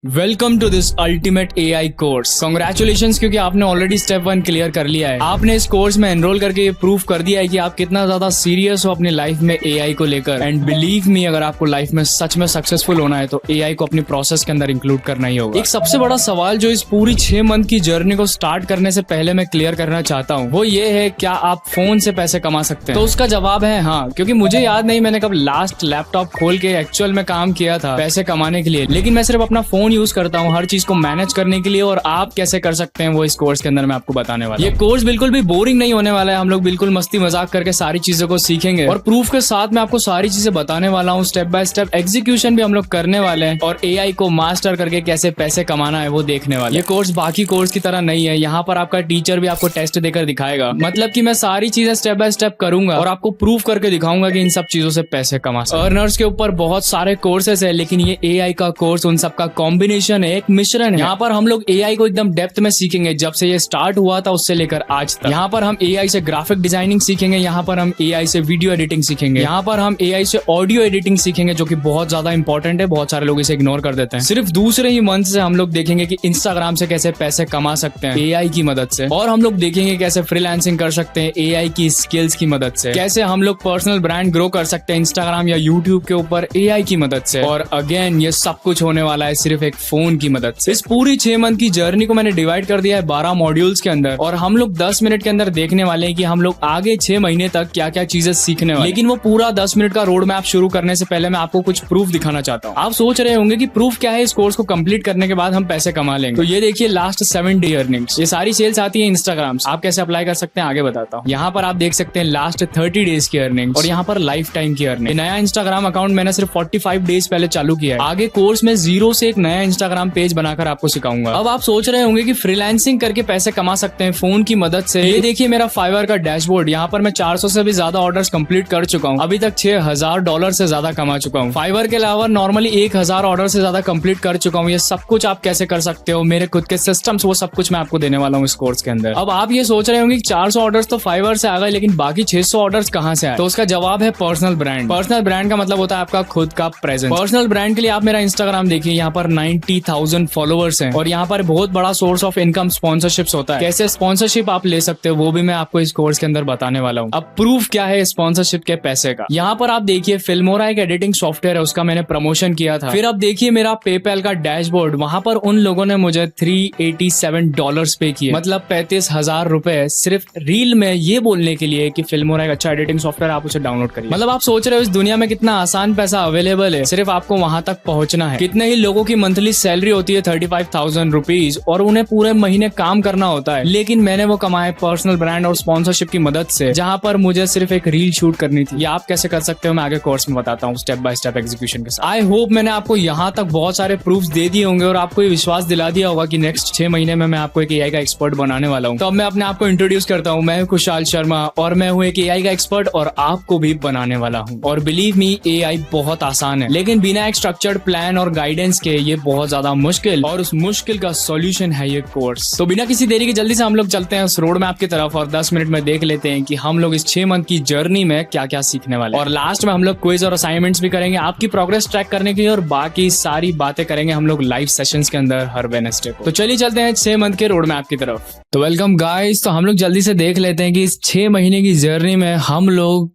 Welcome to this ultimate AI course. Congratulation, क्योंकि आपने already step 1 clear कर लिया है। आपने इस कोर्स में एनरोल करके ये प्रूव कर दिया है कि आप कितना ज्यादा सीरियस हो अपनी लाइफ में एआई को लेकर। एंड बिलीव मी, अगर आपको लाइफ में सच में सक्सेसफुल होना है तो एआई को अपनी प्रोसेस के अंदर इंक्लूड करना ही होगा। एक सबसे बड़ा सवाल जो इस पूरी 6 मंथ की जर्नी को स्टार्ट करने से पहले मैं क्लियर करना चाहता हूँ, वो ये है, क्या आप फोन से पैसे कमा सकते हैं? तो उसका जवाब है हाँ, क्योंकि मुझे याद नहीं मैंने कब लास्ट लैपटॉप खोल के एक्चुअल में काम किया था पैसे कमाने के लिए, लेकिन मैं सिर्फ अपना फोन यूज करता हूँ हर चीज को मैनेज करने के लिए। और आप कैसे कर सकते हैं वो इस कोर्स के अंदर मैं आपको बताने वाला हूं। ये कोर्स बिल्कुल भी बोरिंग नहीं होने वाला है। हम लोग बिल्कुल मस्ती मजाक करके सारी चीजों को सीखेंगे और प्रूफ के साथ मैं आपको सारी चीजें बताने वाला हूँ। स्टेप बाय स्टेप एग्जीक्यूशन भी हम लोग करने वाले हैं और एआई को मास्टर करके कैसे पैसे कमाना है वो देखने वाले। ये कोर्स बाकी कोर्स की तरह नहीं है। यहाँ पर आपका टीचर भी आपको टेस्ट देकर दिखाएगा, मतलब कि मैं सारी चीजें स्टेप बाय स्टेप करूंगा और आपको प्रूफ करके दिखाऊंगा कि इन सब चीजों से पैसे कमा सकते हैं। अर्नर्स के ऊपर बहुत सारे कोर्सेज है, लेकिन ये एआई का कोर्स उन सबका कॉम्बिनेशन है, एक मिश्रण है। यहाँ पर हम लोग एआई को एकदम डेप्थ में सीखेंगे, जब से ये स्टार्ट हुआ था उससे लेकर आज तक। यहाँ पर हम एआई से ग्राफिक डिजाइनिंग सीखेंगे, यहाँ पर हम एआई से वीडियो एडिटिंग सीखेंगे, यहाँ पर हम एआई से ऑडियो एडिटिंग सीखेंगे, जो कि बहुत ज्यादा इंपॉर्टेंट है। बहुत सारे लोग इसे इग्नोर कर देते हैं। सिर्फ दूसरे ही मंथ से हम लोग देखेंगे कि इंस्टाग्राम से कैसे पैसे कमा सकते हैं एआई की मदद से, और हम लोग देखेंगे कैसे फ्रीलांसिंग कर सकते हैं एआई की स्किल्स की मदद से, कैसे हम लोग पर्सनल ब्रांड ग्रो कर सकते हैं इंस्टाग्राम या यूट्यूब के ऊपर एआई की मदद से। और अगेन ये सब कुछ होने वाला है सिर्फ एक फोन की मदद से। इस पूरी 6 मंथ की जर्नी को मैंने डिवाइड कर दिया है 12 मॉड्यूल्स के अंदर, और हम लोग 10 मिनट के अंदर देखने वाले हैं कि हम लोग आगे 6 महीने तक क्या क्या चीजें सीखने वाले। लेकिन वो पूरा 10 मिनट का रोड मैप शुरू करने से पहले मैं आपको कुछ प्रूफ दिखाना चाहता हूँ। आप सोच रहे होंगे कि प्रूफ क्या है, इस कोर्स को कंप्लीट करने के बाद हम पैसे कमा लेंगे। तो ये देखिए लास्ट 7 डे अर्निंग्स, ये सारी सेल्स आती है इंस्टाग्राम से। आप कैसे अप्लाई कर सकते हैं आगे बताता हूँ। यहाँ पर आप देख सकते हैं लास्ट 30 डेज की अर्निंग्स और यहाँ पर लाइफ टाइम की अर्निंग। नया इंस्टाग्राम अकाउंट मैंने सिर्फ 45 डेज पहले चालू किया है। आगे कोर्स में जीरो से एक नया इंस्टाग्राम पेज बनाकर आपको सिखाऊंगा। अब आप सोच रहे होंगे कि फ्रीलांसिंग करके पैसे कमा सकते हैं फोन की मदद से। ये देखिए मेरा फाइवर का डैशबोर्ड, यहाँ पर मैं 400 से भी ज्यादा ऑर्डर्स कंप्लीट कर चुका हूँ। अभी तक $6000 से ज्यादा कमा चुका हूँ। फाइवर के अलावा नॉर्मली 1000 ऑर्डर से ज्यादा कंप्लीट कर चुका हूँ। ये सब कुछ आप कैसे कर सकते हो, मेरे खुद के सिस्टम्स, वो सब कुछ मैं आपको देने वाला हूँ इस कोर्स के अंदर। अब आप ये सोच रहे होंगे कि 400 ऑर्डर्स तो फाइवर से आ गए, लेकिन बाकी 600 ऑर्डर्स कहाँ से आए? तो उसका जवाब है पर्सनल ब्रांड। पर्सनल ब्रांड का मतलब होता है आपका खुद का प्रेजेंस। पर्सनल ब्रांड के लिए आप मेरा इंस्टाग्राम देखिए, यहाँ पर 90,000 फॉलोअर्स हैं और यहाँ पर बहुत बड़ा सोर्स ऑफ इनकम स्पॉन्सरशिप्स होता है। कैसे स्पॉन्सरशिप आप ले सकते हो वो भी मैं आपको इस कोर्स के अंदर बताने वाला हूँ। अब प्रूफ क्या है स्पॉन्सरशिप के पैसे का, यहाँ पर आप देखिए फिल्मोरा एक एडिटिंग सॉफ्टवेयर है, उसका मैंने प्रमोशन किया था। फिर अब देखिए मेरा पेपैल का डैशबोर्ड, वहां पर उन लोगों ने मुझे $387 पे किए, मतलब 35,000 रुपए सिर्फ रील में ये बोलने के लिए कि फिल्मोरा एक अच्छा एडिटिंग सॉफ्टवेयर, आप उसे डाउनलोड करिए। मतलब आप सोच रहे हो इस दुनिया में कितना आसान पैसा अवेलेबल है, सिर्फ आपको वहां तक पहुंचना है। कितने ही लोगों की मंथली सैलरी होती है 35,000 रुपीज और उन्हें पूरे महीने काम करना होता है, लेकिन मैंने वो कमाए पर्सनल ब्रांड और स्पॉन्सरशिप की मदद से, जहां पर मुझे सिर्फ एक रील शूट करनी थी। ये आप कैसे कर सकते हो मैं आगे कोर्स में बताता हूँ स्टेप बाय स्टेप एग्जीक्यूशन के साथ। आई होप मैंने आपको यहाँ तक बहुत सारे प्रूफ्स दे दिए होंगे और आपको ये विश्वास दिला दिया होगा कि नेक्स्ट 6 महीने में मैं आपको एक एआई का एक्सपर्ट बनाने वाला हूँ। तो अब मैं अपने आप को इंट्रोड्यूस करता हूँ। मैं खुशहाल शर्मा और मैं हूँ एक एआई का एक्सपर्ट और आपको भी बनाने वाला हूँ। और बिलीव मी, एआई बहुत आसान है, लेकिन बिना एक स्ट्रक्चर्ड प्लान और गाइडेंस के ये बहुत ज्यादा मुश्किल, और उस मुश्किल का सॉल्यूशन है ये कोर्स। तो बिना किसी देरी के जल्दी से हम लोग चलते हैं उस रोड मैप की तरफ और 10 मिनट में देख लेते हैं कि हम लोग इस 6 मंथ की जर्नी में क्या क्या सीखने वाले हैं। और लास्ट में हम लोग क्विज और असाइनमेंट्स भी करेंगे आपकी प्रोग्रेस ट्रैक करने के लिए, और बाकी सारी बातें करेंगे हम लोग लाइव सेशंस के अंदर हर वेडनेसडे को। तो चलिए चलते हैं 6 मंथ के रोड मैप की तरफ। तो वेलकम गाइस, तो हम लोग जल्दी से देख लेते हैं कि इस 6 महीने की जर्नी में हम लोग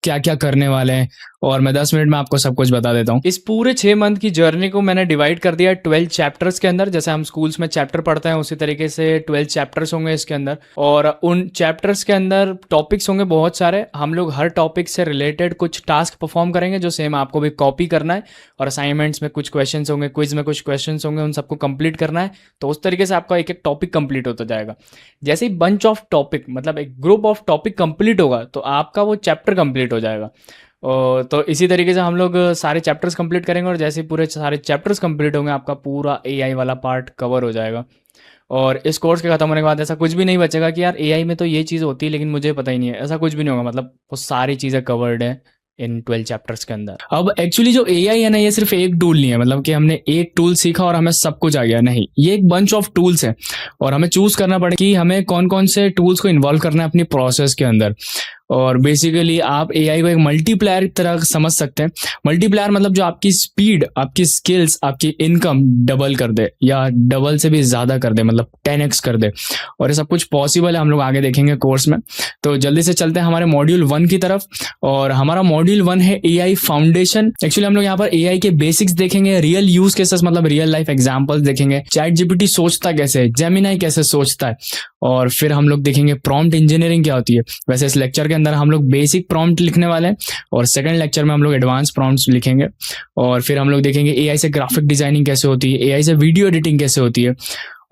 क्या क्या करने वाले हैं, और मैं 10 मिनट में आपको सब कुछ बता देता हूँ। इस पूरे 6 मंथ की जर्नी को मैंने डिवाइड कर दिया 12 चैप्टर्स के अंदर। जैसे हम स्कूल्स में चैप्टर पढ़ते हैं उसी तरीके से 12 चैप्टर्स होंगे इसके अंदर, और उन चैप्टर्स के अंदर टॉपिक्स होंगे बहुत सारे। हम लोग हर टॉपिक से रिलेटेड कुछ टास्क परफॉर्म करेंगे जो सेम आपको भी कॉपी करना है, और असाइनमेंट्स में कुछ क्वेश्चन होंगे, क्विज में कुछ क्वेश्चन होंगे, उन सबको कंप्लीट करना है। तो उस तरीके से आपका एक एक टॉपिक कंप्लीट होता जाएगा। जैसे ही बंच ऑफ टॉपिक, मतलब एक ग्रुप ऑफ टॉपिक कंप्लीट होगा तो आपका वो चैप्टर कंप्लीट हो जाएगा। तो इसी तरीके से हम लोग सारे चैप्टर्स कंप्लीट करेंगे, और जैसे पूरे सारे चैप्टर्स कंप्लीट होंगे आपका पूरा एआई वाला पार्ट कवर हो जाएगा। और इस कोर्स के खत्म होने के बाद ऐसा कुछ भी नहीं बचेगा कि यार एआई में तो ये चीज़ होती है लेकिन मुझे पता ही नहीं है, ऐसा कुछ भी नहीं होगा। मतलब वो सारी चीज़ें कवर्ड है इन 12 चैप्टर्स के अंदर। अब एक्चुअली जो एआई है ना, ये सिर्फ एक टूल नहीं है, मतलब कि हमने एक टूल सीखा और हमें सब कुछ आ गया, नहीं। ये एक बंच ऑफ टूल्स है और हमें चूज करना पड़ेगा कि हमें कौन कौन से टूल्स को इन्वॉल्व करना है अपनी प्रोसेस के अंदर। और बेसिकली आप एआई को एक मल्टीप्लायर की तरह समझ सकते हैं। मल्टीप्लायर मतलब जो आपकी स्पीड, आपकी स्किल्स, आपकी इनकम डबल कर दे या डबल से भी ज़्यादा कर दे, मतलब 10x कर दे। और ये सब कुछ पॉसिबल है, हम लोग आगे देखेंगे कोर्स में। तो जल्दी से चलते हैं हमारे मॉड्यूल 1 की तरफ। और हमारा मॉड्यूल 1 है एआई फाउंडेशन। एक्चुअली हम लोग यहाँ पर एआई के बेसिक्स देखेंगे, रियल यूज केसेस मतलब रियल लाइफ एग्जांपल्स देखेंगे, चैट जीपीटी सोचता कैसे है, जेमिनाई कैसे सोचता है, और फिर हम लोग देखेंगे प्रॉम्प्ट इंजीनियरिंग क्या होती है। वैसे इस लेक्चर के अंदर हम लोग बेसिक प्रॉम्प्ट लिखने वाले हैं और सेकंड लेक्चर में हम लोग एडवांस प्रॉम्प्ट्स लिखेंगे। और फिर हम लोग देखेंगे एआई से ग्राफिक डिजाइनिंग कैसे होती है, एआई से वीडियो एडिटिंग कैसे होती है,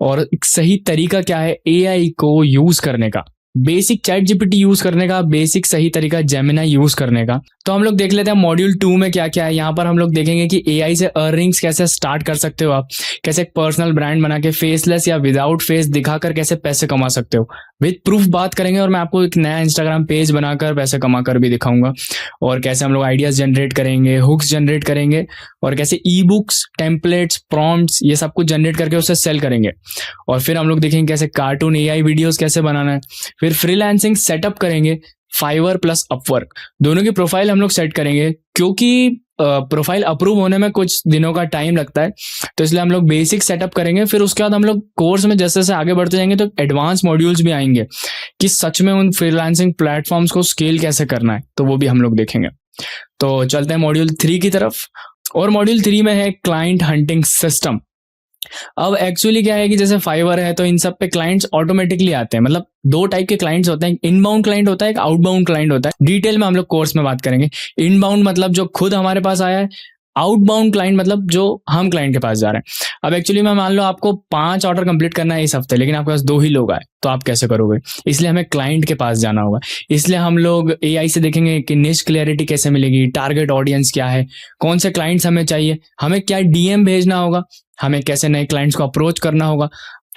और एक सही तरीका क्या है एआई को यूज करने का, बेसिक चैट जीपीटी यूज करने का, बेसिक सही तरीका जेमिनाई यूज करने का। तो हम लोग देख लेते हैं मॉड्यूल 2 में क्या क्या है। यहाँ पर हम लोग देखेंगे कि एआई से अर्निंग्स कैसे स्टार्ट कर सकते हो आप, कैसे एक पर्सनल ब्रांड बना के फेसलेस या विदाउट फेस दिखाकर कैसे पैसे कमा सकते हो, विद प्रूफ बात करेंगे। और मैं आपको एक नया इंस्टाग्राम पेज बनाकर पैसे कमा कर भी दिखाऊंगा, और कैसे हम लोग आइडियाज जनरेट करेंगे, हुक्स जनरेट करेंगे, और कैसे ई बुक्स, टेम्पलेट्स, प्रॉम्प्ट्स ये सब कुछ जनरेट करके उसे सेल करेंगे। और फिर हम लोग देखेंगे कैसे कार्टून एआई वीडियोस कैसे बनाना है। फिर फ्रीलांसिंग सेटअप करेंगे, फाइवर प्लस अपवर्क दोनों की प्रोफाइल हम लोग सेट करेंगे, क्योंकि प्रोफाइल अप्रूव होने में कुछ दिनों का टाइम लगता है, तो इसलिए हम लोग बेसिक सेटअप करेंगे। फिर उसके बाद हम लोग कोर्स में जैसे जैसे आगे बढ़ते जाएंगे तो एडवांस मॉड्यूल्स भी आएंगे कि सच में उन फ्रीलांसिंग प्लेटफॉर्म्स को स्केल कैसे करना है, तो वो भी हम लोग देखेंगे। तो चलते हैं मॉड्यूल 3 की तरफ। और मॉड्यूल 3 में है क्लाइंट हंटिंग सिस्टम। अब एक्चुअली क्या है कि जैसे फाइवर है तो इन सब पे क्लाइंट्स ऑटोमेटिकली आते हैं। मतलब दो टाइप के क्लाइंट्स होते हैं, एक इनबाउंड क्लाइंट होता है, एक आउटबाउंड क्लाइंट होता है। डिटेल में हम लोग कोर्स में बात करेंगे। इनबाउंड मतलब जो खुद हमारे पास आया है, आउटबाउंड क्लाइंट मतलब जो हम क्लाइंट के पास जा रहे हैं। अब एक्चुअली में मान लो आपको 5 ऑर्डर कंप्लीट करना है इस हफ्ते, लेकिन आपके पास 2 ही लोग आए, तो आप कैसे करोगे? इसलिए हमें क्लाइंट के पास जाना होगा। इसलिए हम लोग एआई से देखेंगे कि निश क्लैरिटी कैसे मिलेगी, टारगेट ऑडियंस क्या है, कौन से क्लाइंट्स हमें चाहिए, हमें क्या डीएम भेजना होगा, हमें कैसे नए क्लाइंट्स को अप्रोच करना होगा,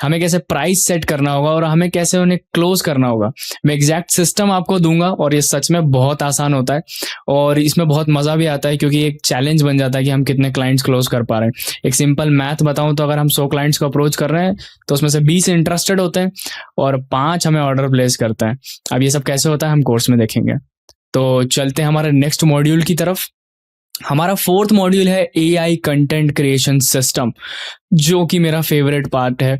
हमें कैसे प्राइस सेट करना होगा, और हमें कैसे उन्हें क्लोज करना होगा। मैं एग्जैक्ट सिस्टम आपको दूंगा, और ये सच में बहुत आसान होता है और इसमें बहुत मजा भी आता है, क्योंकि एक चैलेंज बन जाता है कि हम कितने क्लाइंट्स क्लोज कर पा रहे हैं। एक सिंपल मैथ बताऊं तो अगर हम 100 क्लाइंट्स को अप्रोच कर रहे हैं तो उसमें से 20 इंटरेस्टेड होते हैं और 5 हमें ऑर्डर प्लेस करते हैं। अब ये सब कैसे होता है हम कोर्स में देखेंगे। तो चलते हैं हमारे नेक्स्ट मॉड्यूल की तरफ। हमारा 4th मॉड्यूल है एआई कंटेंट क्रिएशन सिस्टम, जो कि मेरा फेवरेट पार्ट है,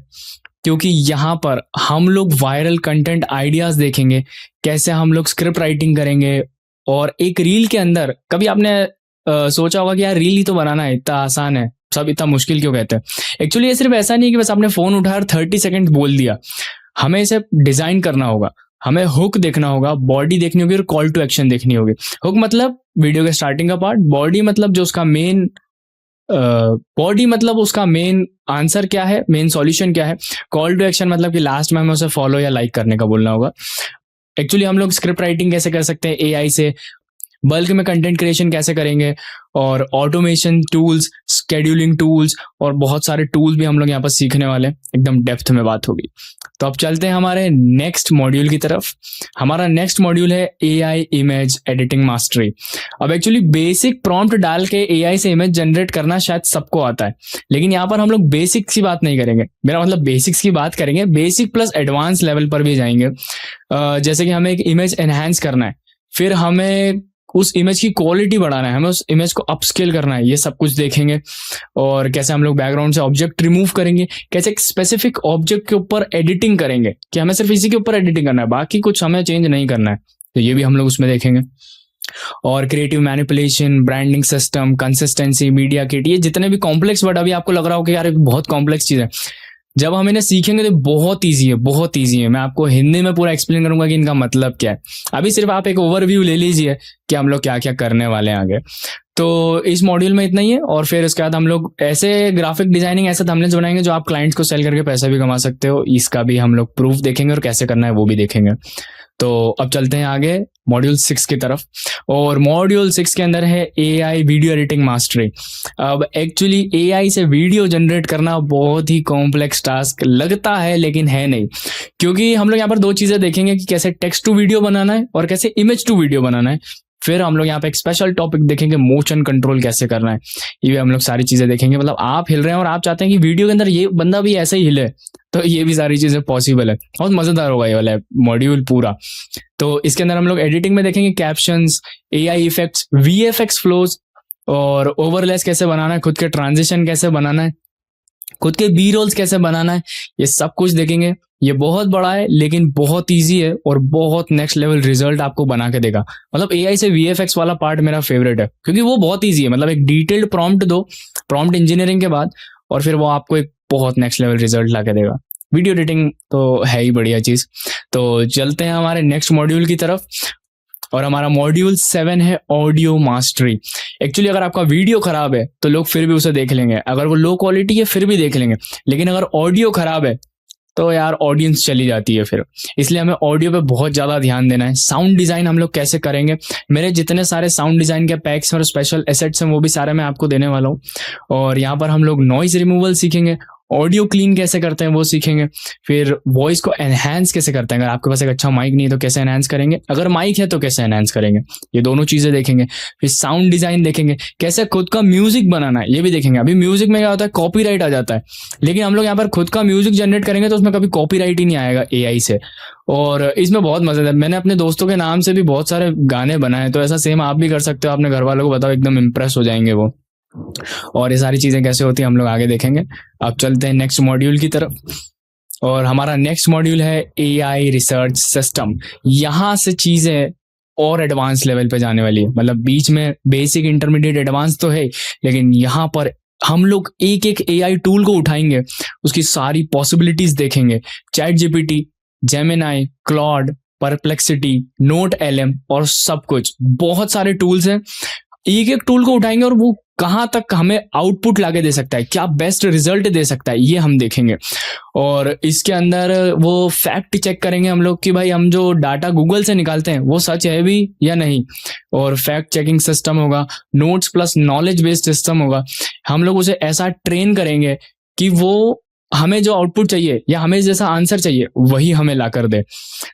क्योंकि यहाँ पर हम लोग वायरल कंटेंट आइडियाज देखेंगे, कैसे हम लोग स्क्रिप्ट राइटिंग करेंगे। और एक रील के अंदर कभी आपने सोचा होगा कि यार रील ही तो बनाना है, इतना आसान है, सब इतना मुश्किल क्यों कहते हैं। एक्चुअली ये सिर्फ ऐसा नहीं है कि बस आपने फोन उठाया और 30 सेकंड बोल दिया। हमें इसे डिजाइन करना होगा, हमें हुक देखना होगा, बॉडी देखनी होगी और कॉल टू एक्शन देखनी होगी। हुक मतलब वीडियो के स्टार्टिंग का पार्ट, बॉडी मतलब जो उसका मेन आंसर क्या है, मेन सॉल्यूशन क्या है, कॉल टू एक्शन मतलब कि लास्ट में हमें उसे फॉलो या लाइक करने का बोलना होगा। एक्चुअली हम लोग स्क्रिप्ट राइटिंग कैसे कर सकते हैं एआई से, बल्क में कंटेंट क्रिएशन कैसे करेंगे, और ऑटोमेशन टूल्स, स्केड्यूलिंग टूल्स और बहुत सारे टूल्स भी हम लोग यहाँ पर सीखने वाले हैं। एकदम डेप्थ में बात होगी। तो अब चलते हैं हमारे नेक्स्ट मॉड्यूल की तरफ। हमारा नेक्स्ट मॉड्यूल है एआई इमेज एडिटिंग मास्टरी। अब एक्चुअली बेसिक प्रॉम्प्ट डाल के एआई से इमेज जनरेट करना शायद सबको आता है, लेकिन यहाँ पर हम लोग बेसिक्स की बात नहीं करेंगे। मेरा मतलब बेसिक्स की बात करेंगे, बेसिक प्लस एडवांस लेवल पर भी जाएंगे। जैसे कि हमें एक इमेज एनहांस करना है, फिर हमें उस इमेज की क्वालिटी बढ़ाना है, हमें उस इमेज को अपस्केल करना है, ये सब कुछ देखेंगे। और कैसे हम लोग बैकग्राउंड से ऑब्जेक्ट रिमूव करेंगे, कैसे एक स्पेसिफिक ऑब्जेक्ट के ऊपर एडिटिंग करेंगे कि हमें सिर्फ इसी के ऊपर एडिटिंग करना है, बाकी कुछ हमें चेंज नहीं करना है, तो ये भी हम लोग उसमें देखेंगे। और creative manipulation, branding system, consistency, media kit, ये जितने भी कॉम्प्लेक्स वर्ड अभी आपको लग रहा हो कि यार ये बहुत कॉम्प्लेक्स चीज है, जब हम इन्हें सीखेंगे तो बहुत ईजी है, बहुत ईजी है। मैं आपको हिंदी में पूरा एक्सप्लेन करूंगा कि इनका मतलब क्या है। अभी सिर्फ आप एक ओवरव्यू ले लीजिए कि हम लोग क्या क्या करने वाले हैं आगे। तो इस मॉड्यूल में इतना ही है, और फिर इसके बाद हम लोग ऐसे ग्राफिक डिजाइनिंग, ऐसे थंबनेल्स बनाएंगे जो आप क्लाइंट्स को सेल करके पैसा भी कमा सकते हो। इसका भी हम लोग प्रूफ देखेंगे और कैसे करना है वो भी देखेंगे। तो अब चलते हैं आगे मॉड्यूल 6 की तरफ। और मॉड्यूल 6 के अंदर है एआई वीडियो एडिटिंग मास्टरी। अब एक्चुअली एआई से वीडियो जनरेट करना बहुत ही कॉम्प्लेक्स टास्क लगता है, लेकिन है नहीं, क्योंकि हम लोग यहाँ पर 2 चीजें देखेंगे कि कैसे टेक्स्ट टू वीडियो बनाना है और कैसे इमेज टू वीडियो बनाना है। फिर हम लोग यहाँ पे एक स्पेशल टॉपिक देखेंगे, मोशन कंट्रोल कैसे करना है। ये भी हम लोग सारी चीजें देखेंगे। मतलब आप हिल रहे हैं और आप चाहते हैं कि वीडियो के अंदर ये बंदा भी ऐसे ही हिले, तो ये भी सारी चीजें पॉसिबल है। बहुत मजेदार होगा ये वाला मॉड्यूल पूरा। तो इसके अंदर हम लोग एडिटिंग में देखेंगे captions, AI effects, VFX flows और ओवरलेस कैसे बनाना है, खुद के ट्रांजिशन कैसे बनाना है, खुद के बी रोल्स कैसे बनाना है, ये सब कुछ देखेंगे। ये बहुत बड़ा है लेकिन बहुत इजी है और बहुत नेक्स्ट लेवल रिजल्ट आपको बना के देगा। मतलब एआई से वीएफएक्स वाला पार्ट मेरा फेवरेट है क्योंकि वो बहुत इजी है। मतलब एक डिटेल्ड प्रॉम्प्ट दो प्रॉम्प्ट इंजीनियरिंग के बाद और फिर वो आपको एक बहुत नेक्स्ट लेवल रिजल्ट ला के देगा। वीडियो एडिटिंग तो है ही बढ़िया चीज। तो चलते हैं हमारे नेक्स्ट मॉड्यूल की तरफ और हमारा मॉड्यूल 7 है ऑडियो मास्टरी। एक्चुअली अगर आपका वीडियो खराब है तो लोग फिर भी उसे देख लेंगे, अगर वो लो क्वालिटी है फिर भी देख लेंगे, लेकिन अगर ऑडियो खराब है तो यार ऑडियंस चली जाती है फिर। इसलिए हमें ऑडियो पे बहुत ज़्यादा ध्यान देना है। साउंड डिज़ाइन हम लोग कैसे करेंगे, मेरे जितने सारे साउंड डिज़ाइन के पैक्स और स्पेशल एसेट्स हैं वो भी सारे मैं आपको देने वाला हूँ। और यहाँ पर हम लोग नॉइज रिमूवल सीखेंगे, ऑडियो क्लीन कैसे करते हैं वो सीखेंगे, फिर वॉइस को एनहांस कैसे करते हैं। अगर आपके पास एक अच्छा माइक नहीं है तो कैसे एनहांस करेंगे, अगर माइक है तो कैसे एनहांस करेंगे, ये दोनों चीज़ें देखेंगे। फिर साउंड डिज़ाइन देखेंगे, कैसे खुद का म्यूजिक बनाना है ये भी देखेंगे। अभी म्यूजिक में क्या होता है, कॉपीराइट आ जाता है, लेकिन हम लोग यहाँ पर खुद का म्यूजिक जनरेट करेंगे तो उसमें कभी कॉपीराइट ही नहीं आएगा एआई से। और इसमें बहुत मजा है। मैंने अपने दोस्तों के नाम से भी बहुत सारे गाने बनाए, तो ऐसा सेम आप भी कर सकते हो। अपने घर वालों को बताओ, एकदम इम्प्रेस हो जाएंगे वो। और ये सारी चीजें कैसे होती है हम लोग आगे देखेंगे। अब चलते हैं नेक्स्ट मॉड्यूल की तरफ और हमारा नेक्स्ट मॉड्यूल है एआई रिसर्च सिस्टम। यहाँ से चीजें और एडवांस लेवल पे जाने वाली है। मतलब बीच में बेसिक इंटरमीडिएट एडवांस तो है, लेकिन यहाँ पर हम लोग एक एक एआई टूल को उठाएंगे, उसकी सारी पॉसिबिलिटीज देखेंगे। Chat GPT, Gemini, Claude, perplexity, note LM और सब कुछ, बहुत सारे टूल्स हैं। एक एक टूल को उठाएंगे और वो कहाँ तक हमें आउटपुट लाके दे सकता है, क्या बेस्ट रिजल्ट दे सकता है, ये हम देखेंगे। और इसके अंदर वो फैक्ट चेक करेंगे हम लोग कि भाई हम जो डाटा गूगल से निकालते हैं वो सच है भी या नहीं। और फैक्ट चेकिंग सिस्टम होगा, notes plus knowledge based system होगा। हम लोग उसे ऐसा ट्रेन करेंगे कि वो हमें जो आउटपुट चाहिए या हमें जैसा आंसर चाहिए वही हमें ला कर दे।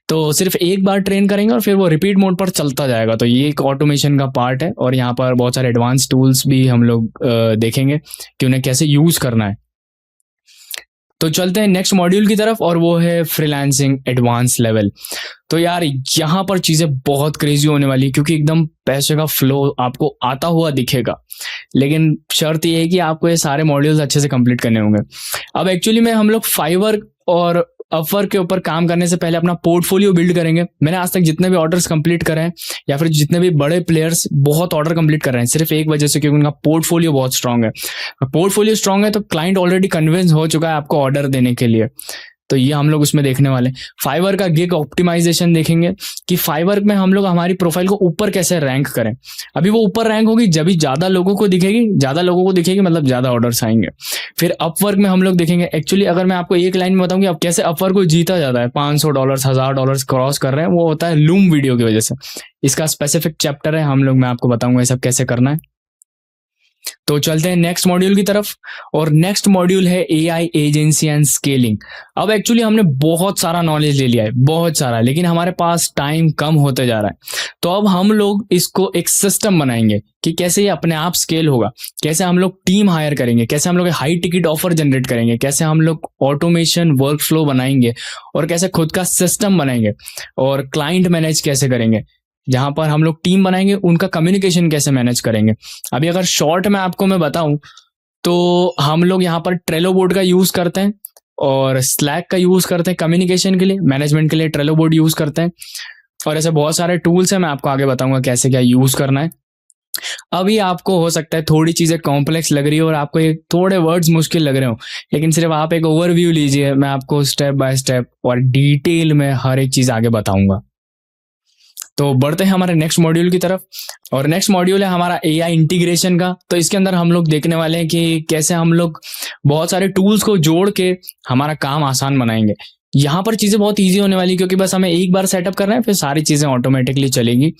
तो सिर्फ एक बार ट्रेन करेंगे और फिर वो रिपीट मोड पर चलता जाएगा। तो ये एक ऑटोमेशन का पार्ट है और यहाँ पर बहुत सारे एडवांस टूल्स भी हम लोग देखेंगे कि उन्हें कैसे यूज करना है। तो चलते हैं नेक्स्ट मॉड्यूल की तरफ और वो है फ्रीलांसिंग एडवांस लेवल। तो यार यहाँ पर चीज़ें बहुत क्रेजी होने वाली है क्योंकि एकदम पैसे का फ्लो आपको आता हुआ दिखेगा, लेकिन शर्त ये है कि आपको ये सारे मॉड्यूल्स अच्छे से कंप्लीट करने होंगे। अब एक्चुअली में हम लोग फाइवर और अपवर्क के ऊपर काम करने से पहले अपना पोर्टफोलियो बिल्ड करेंगे। मैंने आज तक जितने भी ऑर्डर्स कंप्लीट करे हैं या फिर जितने भी बड़े प्लेयर्स बहुत ऑर्डर कंप्लीट कर रहे हैं, सिर्फ एक वजह से, क्योंकि उनका पोर्टफोलियो बहुत स्ट्रांग है। पोर्टफोलियो स्ट्रांग है तो क्लाइंट ऑलरेडी कन्विंस हो चुका है आपको ऑर्डर देने के लिए। तो ये हम लोग उसमें देखने वाले। फाइवर का गिग ऑप्टिमाइजेशन देखेंगे कि फाइवर में हम लोग हमारी प्रोफाइल को ऊपर कैसे रैंक करें। अभी वो ऊपर रैंक होगी जब भी ज्यादा लोगों को दिखेगी मतलब ज्यादा ऑर्डर्स आएंगे। फिर अपवर्क में हम लोग देखेंगे, एक्चुअली अगर मैं आपको एक लाइन में बताऊं कि अब कैसे अपवर्क को जीता जाता है, $500 $1000 क्रॉस कर रहे हैं, वो होता है लूम वीडियो की वजह से। इसका स्पेसिफिक चैप्टर है, हम लोग मैं आपको बताऊंगा ये सब कैसे करना है। तो चलते हैं नेक्स्ट मॉड्यूल की तरफ और नेक्स्ट मॉड्यूल है एआई एजेंसी एंड स्केलिंग। अब एक्चुअली हमने बहुत सारा नॉलेज ले लिया है, बहुत सारा, लेकिन हमारे पास टाइम कम होते जा रहा है। तो अब हम लोग इसको एक सिस्टम बनाएंगे कि कैसे ये अपने आप स्केल होगा, कैसे हम लोग टीम हायर करेंगे, कैसे हम लोग हाई टिकट ऑफर जनरेट करेंगे, कैसे हम लोग ऑटोमेशन वर्क फ्लो बनाएंगे और कैसे खुद का सिस्टम बनाएंगे और क्लाइंट मैनेज कैसे करेंगे। जहां पर हम लोग टीम बनाएंगे उनका कम्युनिकेशन कैसे मैनेज करेंगे। अभी अगर शॉर्ट में आपको मैं बताऊं तो हम लोग यहाँ पर ट्रेलो बोर्ड का यूज करते हैं और स्लैक का यूज करते हैं कम्युनिकेशन के लिए, मैनेजमेंट के लिए ट्रेलो बोर्ड यूज करते हैं। और ऐसे बहुत सारे टूल्स हैं, मैं आपको आगे बताऊंगा कैसे क्या यूज करना है। अभी आपको हो सकता है थोड़ी चीजें कॉम्प्लेक्स लग रही हो और आपको एक थोड़े वर्ड्स मुश्किल लग रहे हो, लेकिन सिर्फ आप एक ओवरव्यू लीजिए, मैं आपको स्टेप बाय स्टेप और डिटेल में हर एक चीज आगे बताऊंगा। तो बढ़ते हैं हमारे नेक्स्ट मॉड्यूल की तरफ और नेक्स्ट मॉड्यूल है हमारा एआई इंटीग्रेशन का। तो इसके अंदर हम लोग देखने वाले हैं कि कैसे हम लोग बहुत सारे टूल्स को जोड़ के हमारा काम आसान बनाएंगे। यहाँ पर चीजें बहुत इजी होने वाली क्योंकि बस हमें एक बार सेटअप करना है, फिर सारी चीजें ऑटोमेटिकली चलेंगी।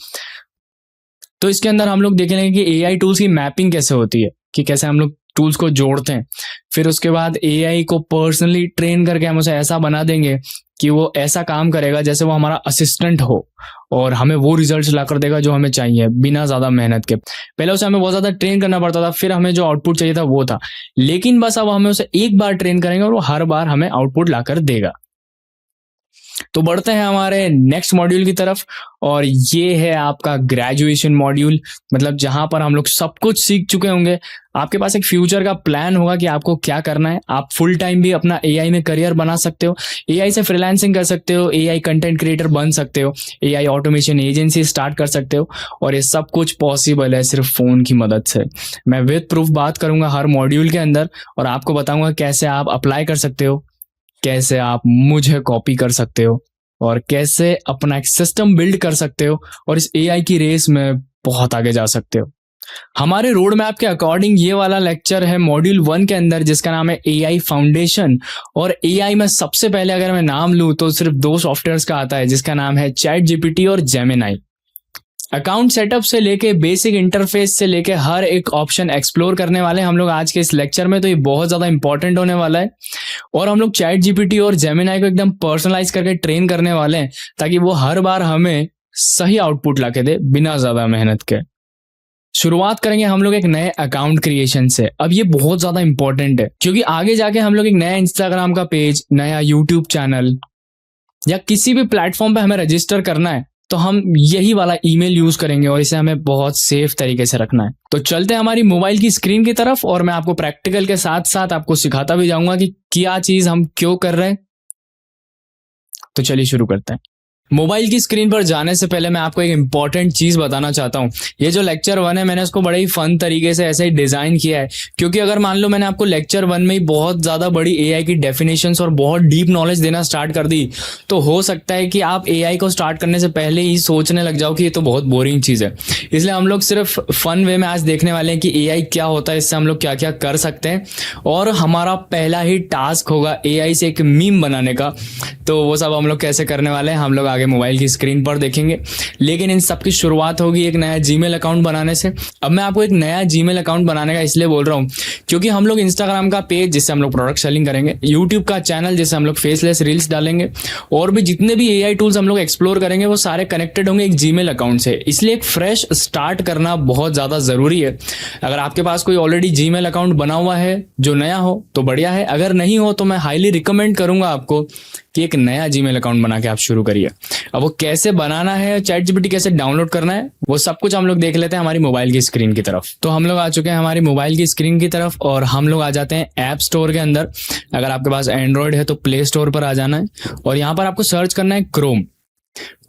तो इसके अंदर हम लोग देखेंगे कि एआई टूल्स की मैपिंग कैसे होती है, कि कैसे हम लोग टूल्स को जोड़ते हैं। फिर उसके बाद एआई को पर्सनली ट्रेन करके हम उसे ऐसा बना देंगे कि वो ऐसा काम करेगा जैसे वो हमारा असिस्टेंट हो और हमें वो रिजल्ट्स ला कर देगा जो हमें चाहिए बिना ज्यादा मेहनत के। पहले उसे हमें बहुत ज्यादा ट्रेन करना पड़ता था, फिर हमें जो आउटपुट चाहिए था वो था, लेकिन बस अब हमें उसे एक बार ट्रेन करेंगे और वो हर बार हमें आउटपुट ला कर देगा। तो बढ़ते हैं हमारे नेक्स्ट मॉड्यूल की तरफ, और ये है आपका ग्रेजुएशन मॉड्यूल। मतलब जहां पर हम लोग सब कुछ सीख चुके होंगे, आपके पास एक फ्यूचर का प्लान होगा कि आपको क्या करना है। आप फुल टाइम भी अपना एआई में करियर बना सकते हो, एआई से फ्रीलांसिंग कर सकते हो, एआई कंटेंट क्रिएटर बन सकते हो, एआई ऑटोमेशन एजेंसी स्टार्ट कर सकते हो, और ये सब कुछ पॉसिबल है सिर्फ फोन की मदद से। मैं विद प्रूफ बात करूंगा हर मॉड्यूल के अंदर, और आपको बताऊंगा कैसे आप अप्लाई कर सकते हो, कैसे आप मुझे कॉपी कर सकते हो, और कैसे अपना एक सिस्टम बिल्ड कर सकते हो, और इस एआई की रेस में बहुत आगे जा सकते हो। हमारे रोड मैप के अकॉर्डिंग ये वाला लेक्चर है मॉड्यूल 1 के अंदर, जिसका नाम है एआई फाउंडेशन। और एआई में सबसे पहले अगर मैं नाम लूं तो सिर्फ 2 सॉफ्टवेयर्स का आता है, जिसका नाम है चैट जीपीटी और जेमिनाई। अकाउंट सेटअप से लेके बेसिक इंटरफेस से लेके हर एक ऑप्शन एक्सप्लोर करने वाले हैं हम लोग आज के इस लेक्चर में। तो ये बहुत ज्यादा इंपॉर्टेंट होने वाला है, और हम लोग चैट जीपीटी और जेमिनाई को एकदम पर्सनलाइज करके ट्रेन करने वाले हैं, ताकि वो हर बार हमें सही आउटपुट लाके दे बिना ज्यादा मेहनत के। शुरुआत करेंगे हम लोग एक नए अकाउंट क्रिएशन से। अब ये बहुत ज्यादा इंपॉर्टेंट है, क्योंकि आगे जाके हम लोग एक नया इंस्टाग्राम का पेज, नया यूट्यूब चैनल, या किसी भी प्लेटफॉर्म पे हमें रजिस्टर करना है, तो हम यही वाला ईमेल यूज करेंगे, और इसे हमें बहुत सेफ तरीके से रखना है। तो चलते हैं हमारी मोबाइल की स्क्रीन की तरफ, और मैं आपको प्रैक्टिकल के साथ साथ आपको सिखाता भी जाऊंगा कि क्या चीज हम क्यों कर रहे हैं। तो चलिए शुरू करते हैं। मोबाइल की स्क्रीन पर जाने से पहले मैं आपको एक इंपॉर्टेंट चीज बताना चाहता हूं। ये जो लेक्चर 1 है, मैंने इसको बड़े ही फन तरीके से ऐसे ही डिजाइन किया है, क्योंकि अगर मान लो मैंने आपको लेक्चर 1 में ही बहुत ज्यादा बड़ी एआई की डेफिनेशंस और बहुत डीप नॉलेज देना स्टार्ट कर दी, तो हो सकता है कि आप एआई को स्टार्ट करने से पहले ही सोचने लग जाओ कि ये तो बहुत बोरिंग चीज है। इसलिए हम लोग सिर्फ फन वे में आज देखने वाले हैं कि एआई क्या होता है, इससे हम लोग क्या क्या कर सकते हैं, और हमारा पहला ही टास्क होगा एआई से एक मीम बनाने का। तो वो सब हम लोग कैसे करने वाले हैं, हम लोग आगे मोबाइल की स्क्रीन पर देखेंगे। लेकिन इन सब की शुरुआत होगी एक नया जीमेल अकाउंट बनाने से। अब मैं आपको एक नया जीमेल अकाउंट बनाने का इसलिए बोल रहा हूं, क्योंकि हम लोग इंस्टाग्राम का पेज जिससे हम लोग प्रोडक्ट सेलिंग करेंगे, यूट्यूब का चैनल जिससे हम लोग फेसलेस रील्स डालेंगे, और भी जितने भी एआई टूल्स हम लोग एक्सप्लोर करेंगे, वो सारे कनेक्टेड होंगे एक जीमेल अकाउंट से। इसलिए एक फ्रेश स्टार्ट करना बहुत ज्यादा जरूरी है। अगर आपके पास कोई ऑलरेडी जीमेल अकाउंट बना हुआ है जो नया हो तो बढ़िया है, अगर नहीं हो तो मैं हाईली रिकमेंड करूंगा आपको कि एक नया जीमेल अकाउंट बना के आप शुरू करिए। अब वो कैसे बनाना है, चैट जीपीटी कैसे डाउनलोड करना है, वो सब कुछ हम लोग देख लेते हैं हमारी मोबाइल की स्क्रीन की तरफ। तो हम लोग आ चुके हैं हमारी मोबाइल की स्क्रीन की तरफ, और हम लोग आ जाते हैं ऐप स्टोर के अंदर। अगर आपके पास एंड्रॉयड है तो प्ले स्टोर पर आ जाना है, और यहाँ पर आपको सर्च करना है क्रोम,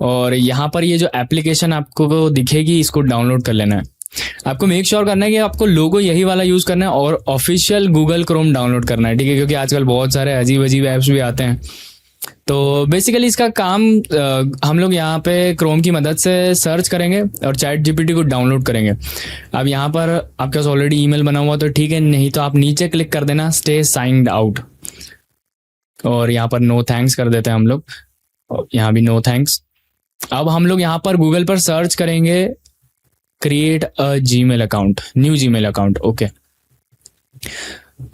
और यहाँ पर ये जो एप्लीकेशन आपको दिखेगी इसको डाउनलोड कर लेना है। आपको मेक श्योर करना है कि आपको लोगो यही वाला यूज करना है, और ऑफिशियल गूगल क्रोम डाउनलोड करना है, ठीक है, क्योंकि आजकल बहुत सारे अजीब अजीब ऐप्स भी आते हैं। तो बेसिकली इसका काम हम लोग यहाँ पे क्रोम की मदद से सर्च करेंगे और चैट जीपीटी को डाउनलोड करेंगे। अब यहाँ पर आपके पास ऑलरेडी ईमेल बना हुआ तो ठीक है, नहीं तो आप नीचे क्लिक कर देना स्टे साइंड आउट, और यहाँ पर नो थैंक्स कर देते हैं हम लोग, और यहाँ भी नो थैंक्स। अब हम लोग यहाँ पर गूगल पर सर्च करेंगे create a Gmail account, new Gmail account, okay.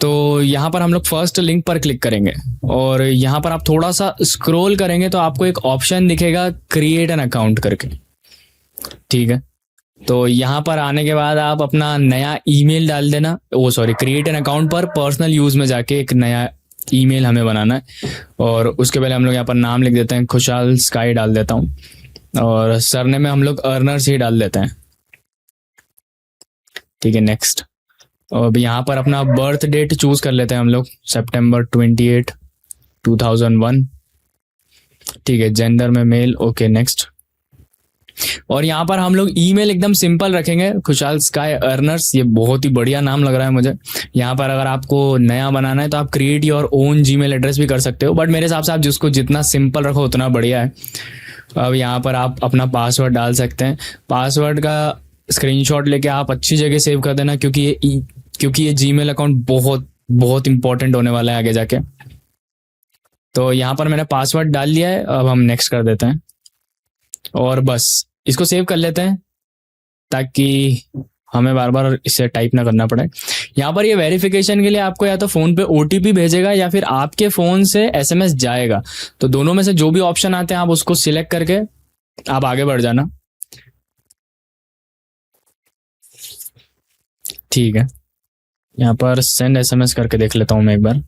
तो यहाँ पर हम लोग फर्स्ट लिंक पर क्लिक करेंगे, और यहाँ पर आप थोड़ा सा स्क्रॉल करेंगे तो आपको एक ऑप्शन दिखेगा क्रिएट एन अकाउंट करके, ठीक है। तो यहाँ पर आने के बाद आप अपना नया ईमेल डाल देना, वो सॉरी क्रिएट एन अकाउंट पर पर्सनल यूज में जाके एक नया ईमेल हमें बनाना है, और उसके पहले हम लोग यहाँ पर नाम लिख देते हैं, खुशहाल स्काई डाल देता हूँ, और सरने में हम लोग अर्नर्स ही डाल देते हैं, ठीक है, नेक्स्ट। और यहाँ पर अपना बर्थ डेट चूज कर लेते हैं हम लोग, सितंबर 28, 2001, ठीक है, जेंडर में मेल, ओके, नेक्स्ट। और यहाँ पर हम लोग ईमेल एकदम सिंपल रखेंगे, खुशहाल स्काई अर्नर्स, ये बहुत ही बढ़िया नाम लग रहा है मुझे। यहाँ पर अगर आपको नया बनाना है तो आप create your own Gmail address भी कर सकते हो, बट मेरे हिसाब से आप जिसको जितना सिंपल रखो उतना बढ़िया है। अब यहाँ पर आप अपना पासवर्ड डाल सकते हैं, पासवर्ड का स्क्रीनशॉट लेके आप अच्छी जगह सेव कर देना, क्योंकि ये जीमेल अकाउंट बहुत बहुत इंपॉर्टेंट होने वाला है आगे जाके। तो यहाँ पर मैंने पासवर्ड डाल लिया है, अब हम नेक्स्ट कर देते हैं, और बस इसको सेव कर लेते हैं ताकि हमें बार बार इसे टाइप ना करना पड़े। यहाँ पर ये वेरिफिकेशन के लिए आपको या तो फोन पे ओटीपी भेजेगा या फिर आपके फोन से एसएमएस जाएगा, तो दोनों में से जो भी ऑप्शन आते हैं आप उसको सिलेक्ट करके आप आगे बढ़ जाना, ठीक है। यहाँ पर सेंड एसएमएस करके देख लेता हूँ मैं एक बार।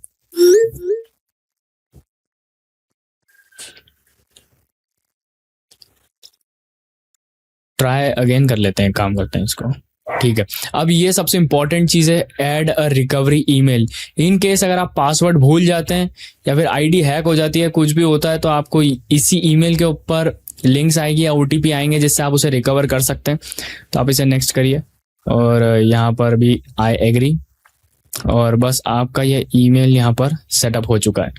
ट्राई अगेन कर लेते हैं, काम करते हैं इसको। ठीक है, अब ये सबसे इंपॉर्टेंट चीज है, add a recovery email. In case अगर आप पासवर्ड भूल जाते हैं या फिर आईडी हैक हो जाती है, कुछ भी होता है, तो आपको इसी ईमेल के ऊपर लिंक्स आएगी या ओटीपी आएंगे जिससे आप उसे रिकवर कर सकते हैं। तो आप इसे नेक्स्ट करिए और यहाँ पर भी आई एग्री, और बस आपका ये ईमेल यहाँ पर सेटअप हो चुका है।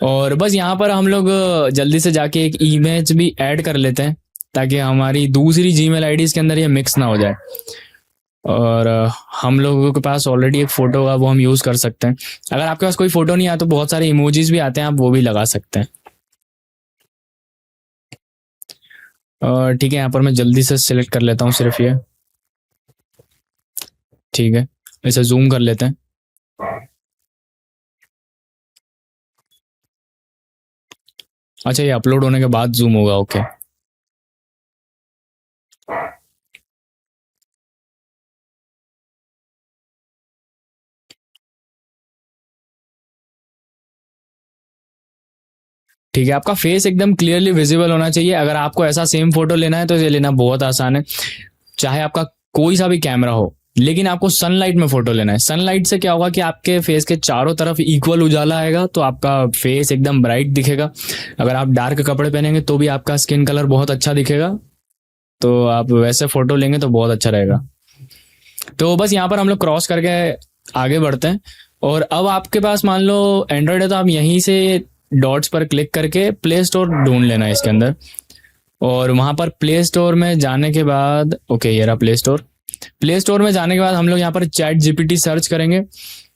और बस यहाँ पर हम लोग जल्दी से जाके एक इमेज भी ऐड कर लेते हैं ताकि हमारी दूसरी जीमेल आईडीज के अंदर ये मिक्स ना हो जाए। और हम लोगों के पास ऑलरेडी एक फोटो होगा, वो हम यूज कर सकते हैं। अगर आपके पास कोई फोटो नहीं आया तो बहुत सारे इमोजीज भी आते हैं, आप वो भी लगा सकते हैं। और ठीक है, यहाँ पर मैं जल्दी से सिलेक्ट कर लेता हूँ सिर्फ ये। ठीक है, इसे जूम कर लेते हैं। अच्छा, ये अपलोड होने के बाद जूम होगा, ओके। ठीक है, आपका फेस एकदम क्लियरली विजिबल होना चाहिए। अगर आपको ऐसा सेम फोटो लेना है तो ये लेना बहुत आसान है, चाहे आपका कोई सा भी कैमरा हो, लेकिन आपको सनलाइट में फोटो लेना है। सनलाइट से क्या होगा कि आपके फेस के चारों तरफ इक्वल उजाला आएगा, तो आपका फेस एकदम ब्राइट दिखेगा। अगर आप डार्क कपड़े पहनेंगे तो भी आपका स्किन कलर बहुत अच्छा दिखेगा, तो आप वैसे फोटो लेंगे तो बहुत अच्छा रहेगा। तो बस यहाँ पर हम लोग क्रॉस करके आगे बढ़ते हैं। और अब आपके पास मान लो एंड्रॉयड है तो आप यहीं से डॉट्स पर क्लिक करके प्ले स्टोर ढूंढ लेना है इसके अंदर। और वहां पर प्ले स्टोर में जाने के बाद, ओके ये रहा प्ले स्टोर। प्ले स्टोर में जाने के बाद हम लोग यहाँ पर चैट जीपीटी सर्च करेंगे।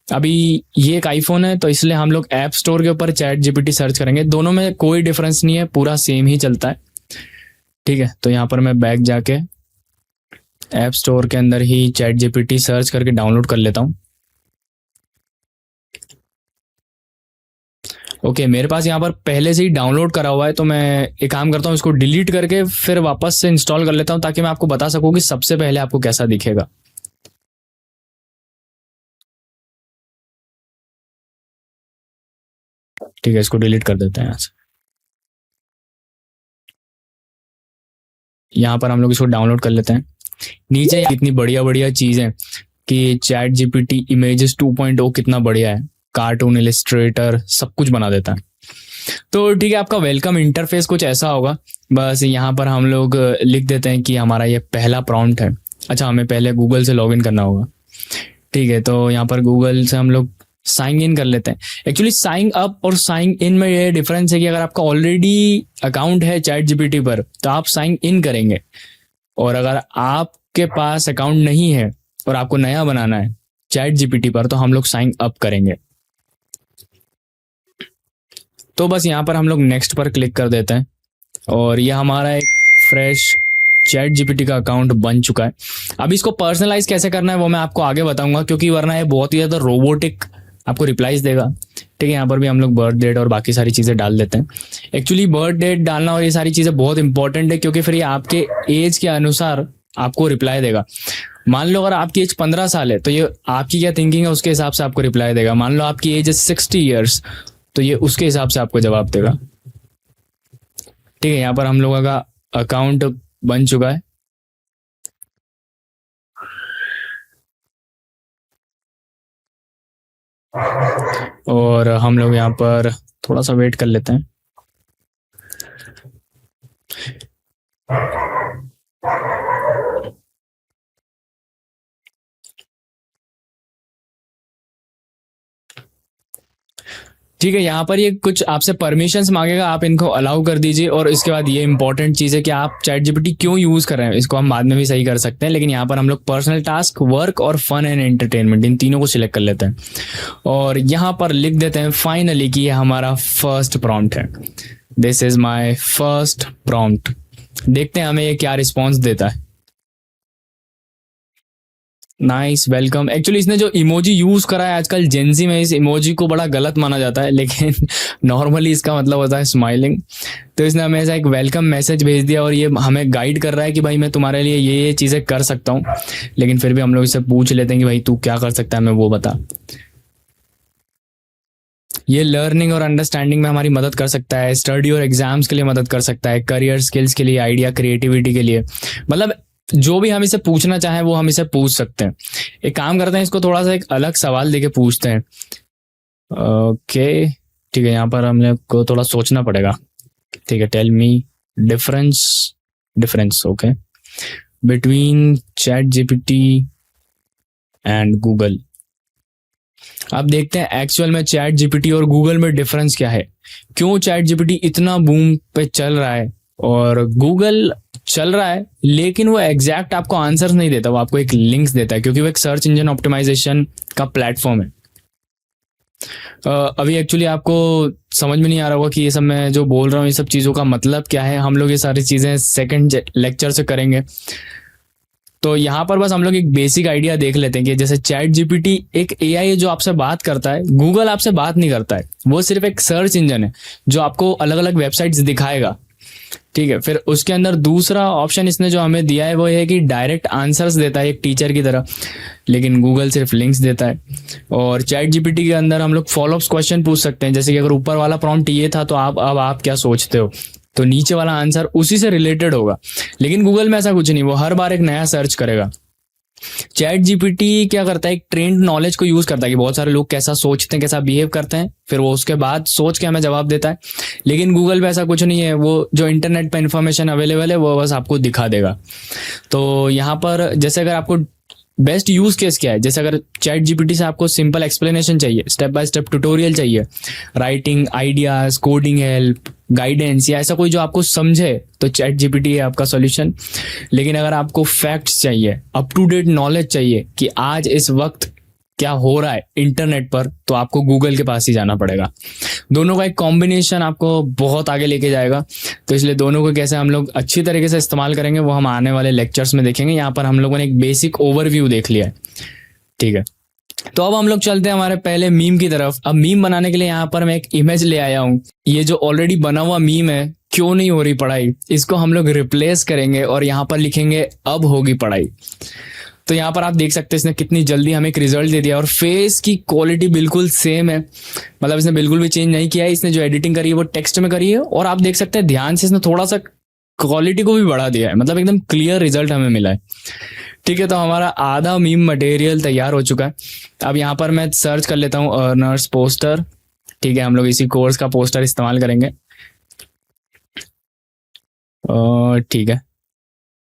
अभी ये एक आईफोन है तो इसलिए हम लोग ऐप स्टोर के ऊपर चैट जीपीटी सर्च करेंगे। दोनों में कोई डिफरेंस नहीं है, पूरा सेम ही चलता है। ठीक है, तो यहाँ पर मैं बैक जाके ऐप स्टोर के अंदर ही चैट जीपीटी सर्च करके डाउनलोड कर लेता हूँ। ओके, मेरे पास यहाँ पर पहले से ही डाउनलोड करा हुआ है, तो मैं एक काम करता हूँ, इसको डिलीट करके फिर वापस से इंस्टॉल कर लेता हूँ ताकि मैं आपको बता सकूँ कि सबसे पहले आपको कैसा दिखेगा। ठीक है, इसको डिलीट कर देते हैं यहाँ से। यहाँ पर हम लोग इसको डाउनलोड कर लेते हैं। नीचे इतनी बढ़िया बढ़िया चीज है कि चैट जीपीटी इमेजेस 2.0 कितना बढ़िया है, कार्टून इलिस्ट्रेटर सब कुछ बना देता है। तो ठीक है, आपका वेलकम इंटरफेस कुछ ऐसा होगा। बस यहाँ पर हम लोग लिख देते हैं कि हमारा ये पहला प्रॉम्प्ट है। अच्छा, हमें पहले गूगल से लॉगिन करना होगा। ठीक है, तो यहाँ पर गूगल से हम लोग साइन इन कर लेते हैं। एक्चुअली साइन अप और साइन इन में ये डिफरेंस है कि अगर आपका ऑलरेडी अकाउंट है चैट जीपीटी पर तो आप साइन इन करेंगे, और अगर आपके पास अकाउंट नहीं है और आपको नया बनाना है चैट जीपीटी पर तो हम लोग साइन अप करेंगे। तो बस यहाँ पर हम लोग नेक्स्ट पर क्लिक कर देते हैं और ये हमारा एक फ्रेश चैट जीपीटी का अकाउंट बन चुका है। अब इसको पर्सनलाइज कैसे करना है वो मैं आपको आगे बताऊंगा, क्योंकि वरना ये बहुत ही ज़्यादा रोबोटिक आपको रिप्लाईज देगा। ठीक है, यहाँ पर भी हम लोग बर्थ डेट और बाकी सारी चीज़ें डाल देते हैं। एक्चुअली बर्थ डेट डालना और ये सारी चीज़ें बहुत इंपॉर्टेंट है, क्योंकि फिर ये आपके एज के अनुसार आपको रिप्लाई देगा। मान लो अगर आपकी एज 15 साल है तो ये आपकी क्या थिंकिंग है उसके हिसाब से आपको रिप्लाई देगा। मान लो आपकी एज है 60 ईयर्स तो ये उसके हिसाब से आपको जवाब देगा। ठीक है, यहाँ पर हम लोगों का अकाउंट बन चुका है। और हम लोग यहाँ पर थोड़ा सा वेट कर लेते हैं। ठीक है, यहाँ पर ये कुछ आपसे परमिशंस मांगेगा, आप इनको अलाउ कर दीजिए। और इसके बाद ये इंपॉर्टेंट चीज़ है कि आप चैट जीपीटी क्यों यूज़ कर रहे हैं, इसको हम बाद में भी सही कर सकते हैं, लेकिन यहाँ पर हम लोग पर्सनल टास्क, वर्क और फन एंड एंटरटेनमेंट इन तीनों को सिलेक्ट कर लेते हैं। और यहाँ पर लिख देते हैं फाइनली कि ये हमारा फर्स्ट प्रॉम्प्ट है। This is my first prompt. देखते हैं हमें ये क्या रिस्पॉन्स देता है। Nice, welcome. एक्चुअली इसने जो इमोजी यूज करा है आजकल जेंजी में, इस इमोजी को बड़ा गलत माना जाता है, लेकिन नॉर्मली इसका मतलब होता है स्माइलिंग। तो इसने हमें ऐसा एक वेलकम मैसेज भेज दिया और ये हमें गाइड कर रहा है कि भाई मैं तुम्हारे लिए ये चीज़ें कर सकता हूँ। लेकिन फिर भी हम लोग इससे पूछ लेते हैं कि भाई तू क्या कर सकता है, हमें वो बता। ये लर्निंग और अंडरस्टैंडिंग में हमारी मदद कर सकता है, स्टडी और एग्जाम्स के लिए मदद कर सकता है, करियर स्किल्स के लिए, आइडिया क्रिएटिविटी के लिए, मतलब जो भी हम इसे पूछना चाहें वो हम इसे पूछ सकते हैं। एक काम करते हैं, इसको थोड़ा सा एक अलग सवाल देके पूछते हैं। ओके ठीक है, यहाँ पर हमने को थोड़ा सोचना पड़ेगा। ठीक है, tell me difference okay between ChatGPT and Google. अब देखते हैं एक्चुअल में चैट जीपीटी और गूगल में डिफरेंस क्या है, क्यों चैट जीपीटी इतना बूम पे चल रहा है और गूगल चल रहा है लेकिन वो एग्जैक्ट आपको आंसर्स नहीं देता, वो आपको एक लिंक्स देता है, क्योंकि वो एक सर्च इंजन ऑप्टिमाइजेशन का प्लेटफॉर्म है। अभी एक्चुअली आपको समझ में नहीं आ रहा होगा कि ये सब मैं जो बोल रहा हूँ ये सब चीज़ों का मतलब क्या है। हम लोग ये सारी चीज़ें सेकंड लेक्चर से करेंगे। तो यहाँ पर बस हम लोग एक बेसिक आइडिया देख लेते हैं कि जैसे चैट जीपीटी एक एआई है जो आपसे बात करता है, गूगल आपसे बात नहीं करता है, वो सिर्फ एक सर्च इंजन है जो आपको अलग अलग वेबसाइट्स दिखाएगा। ठीक है, फिर उसके अंदर दूसरा ऑप्शन इसने जो हमें दिया है वो है कि डायरेक्ट आंसर्स देता है एक टीचर की तरह, लेकिन गूगल सिर्फ लिंक्स देता है। और चैट जीपीटी के अंदर हम लोग फॉलोअप्स क्वेश्चन पूछ सकते हैं, जैसे कि अगर ऊपर वाला प्रॉम्प्ट ये था तो आप क्या सोचते हो, तो नीचे वाला आंसर उसी से रिलेटेड होगा। लेकिन गूगल में ऐसा कुछ नहीं, वो हर बार एक नया सर्च करेगा। चैट जीपीटी क्या करता है, एक ट्रेंड नॉलेज को यूज करता है कि बहुत सारे लोग कैसा सोचते हैं, कैसा बिहेव करते हैं, फिर वो उसके बाद सोच के हमें जवाब देता है। लेकिन गूगल पे ऐसा कुछ नहीं है, वो जो इंटरनेट पे इंफॉर्मेशन अवेलेबल है वो बस आपको दिखा देगा। तो यहाँ पर जैसे अगर आपको बेस्ट यूज केस क्या है, जैसे अगर चैट जीपीटी से आपको सिंपल एक्सप्लेनेशन चाहिए, स्टेप बाय स्टेप ट्यूटोरियल चाहिए, writing ideas, coding help, guidance या ऐसा कोई जो आपको समझे, तो चैट जीपीटी है आपका सॉल्यूशन। लेकिन अगर आपको फैक्ट्स चाहिए, अप टू डेट नॉलेज चाहिए कि आज इस वक्त क्या हो रहा है इंटरनेट पर, तो आपको गूगल के पास ही जाना पड़ेगा। दोनों का एक कॉम्बिनेशन आपको बहुत आगे लेके जाएगा। तो इसलिए दोनों को कैसे हम लोग अच्छी तरीके से इस्तेमाल करेंगे वो हम आने वाले लेक्चर्स में देखेंगे। यहाँ पर हम लोगों ने एक बेसिक ओवरव्यू देख लिया है। ठीक है, तो अब हम लोग चलते हैं हमारे पहले मीम की तरफ। अब मीम बनाने के लिए यहाँ पर मैं एक इमेज ले आया हूँ। ये जो ऑलरेडी बना हुआ मीम है, क्यों नहीं हो रही पढ़ाई, इसको हम लोग रिप्लेस करेंगे और यहाँ पर लिखेंगे अब होगी पढ़ाई। तो यहाँ पर आप देख सकते हैं इसने कितनी जल्दी हमें एक रिजल्ट दे दिया और फेस की क्वालिटी बिल्कुल सेम है, मतलब इसने बिल्कुल भी चेंज नहीं किया है। इसने जो एडिटिंग करी है वो टेक्स्ट में करी है और आप देख सकते हैं ध्यान से इसने थोड़ा सा क्वालिटी को भी बढ़ा दिया है, मतलब एकदम क्लियर रिजल्ट हमें मिला है। ठीक है, तो हमारा आधा मीम मटेरियल तैयार हो चुका है। अब यहाँ पर मैं सर्च कर लेता हूँ अर्नर्स पोस्टर। ठीक है, हम लोग इसी कोर्स का पोस्टर इस्तेमाल करेंगे। ठीक है,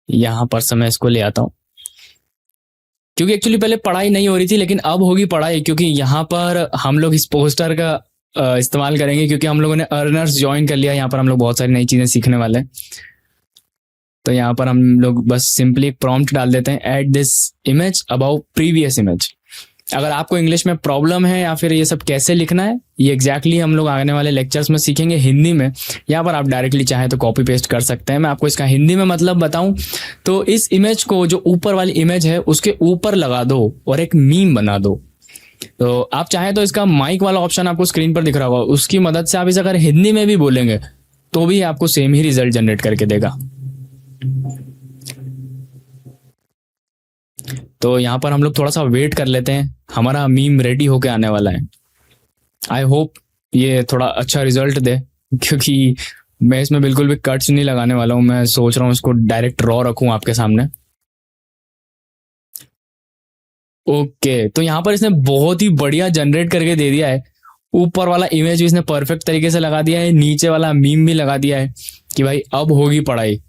यहाँ पर से मैं इसको ले आता हूँ, क्योंकि एक्चुअली पहले पढ़ाई नहीं हो रही थी लेकिन अब होगी पढ़ाई, क्योंकि यहाँ पर हम लोग इस पोस्टर का इस्तेमाल करेंगे, क्योंकि हम लोगों ने अर्नर्स ज्वाइन कर लिया। यहाँ पर हम लोग बहुत सारी नई चीजें सीखने वाले हैं। तो यहाँ पर हम लोग बस सिंपली एक प्रॉम्प्ट डाल देते हैं, add this image about previous image. अगर आपको इंग्लिश में प्रॉब्लम है या फिर ये सब कैसे लिखना है, ये एग्जैक्टली हम लोग आने वाले लेक्चर्स में सीखेंगे हिंदी में। यहाँ पर आप डायरेक्टली चाहें तो कॉपी पेस्ट कर सकते हैं। मैं आपको इसका हिंदी में मतलब बताऊं तो इस इमेज को जो ऊपर वाली इमेज है उसके ऊपर लगा दो और एक मीम बना दो। तो आप चाहें तो इसका माइक वाला ऑप्शन आपको स्क्रीन पर दिख रहा होगा, उसकी मदद से आप इसे अगर हिंदी में भी बोलेंगे तो भी आपको सेम ही रिजल्ट जनरेट करके देगा। तो यहाँ पर हम लोग थोड़ा सा वेट कर लेते हैं, हमारा मीम रेडी होके आने वाला है। आई होप ये थोड़ा अच्छा रिजल्ट दे, क्योंकि मैं इसमें बिल्कुल भी कट्स नहीं लगाने वाला हूँ। मैं सोच रहा हूँ इसको डायरेक्ट रॉ रखूँ आपके सामने। ओके, तो यहाँ पर इसने बहुत ही बढ़िया जनरेट करके दे दिया है। ऊपर वाला इमेज भी इसने परफेक्ट तरीके से लगा दिया है, नीचे वाला मीम भी लगा दिया है कि भाई अब होगी पढ़ाई।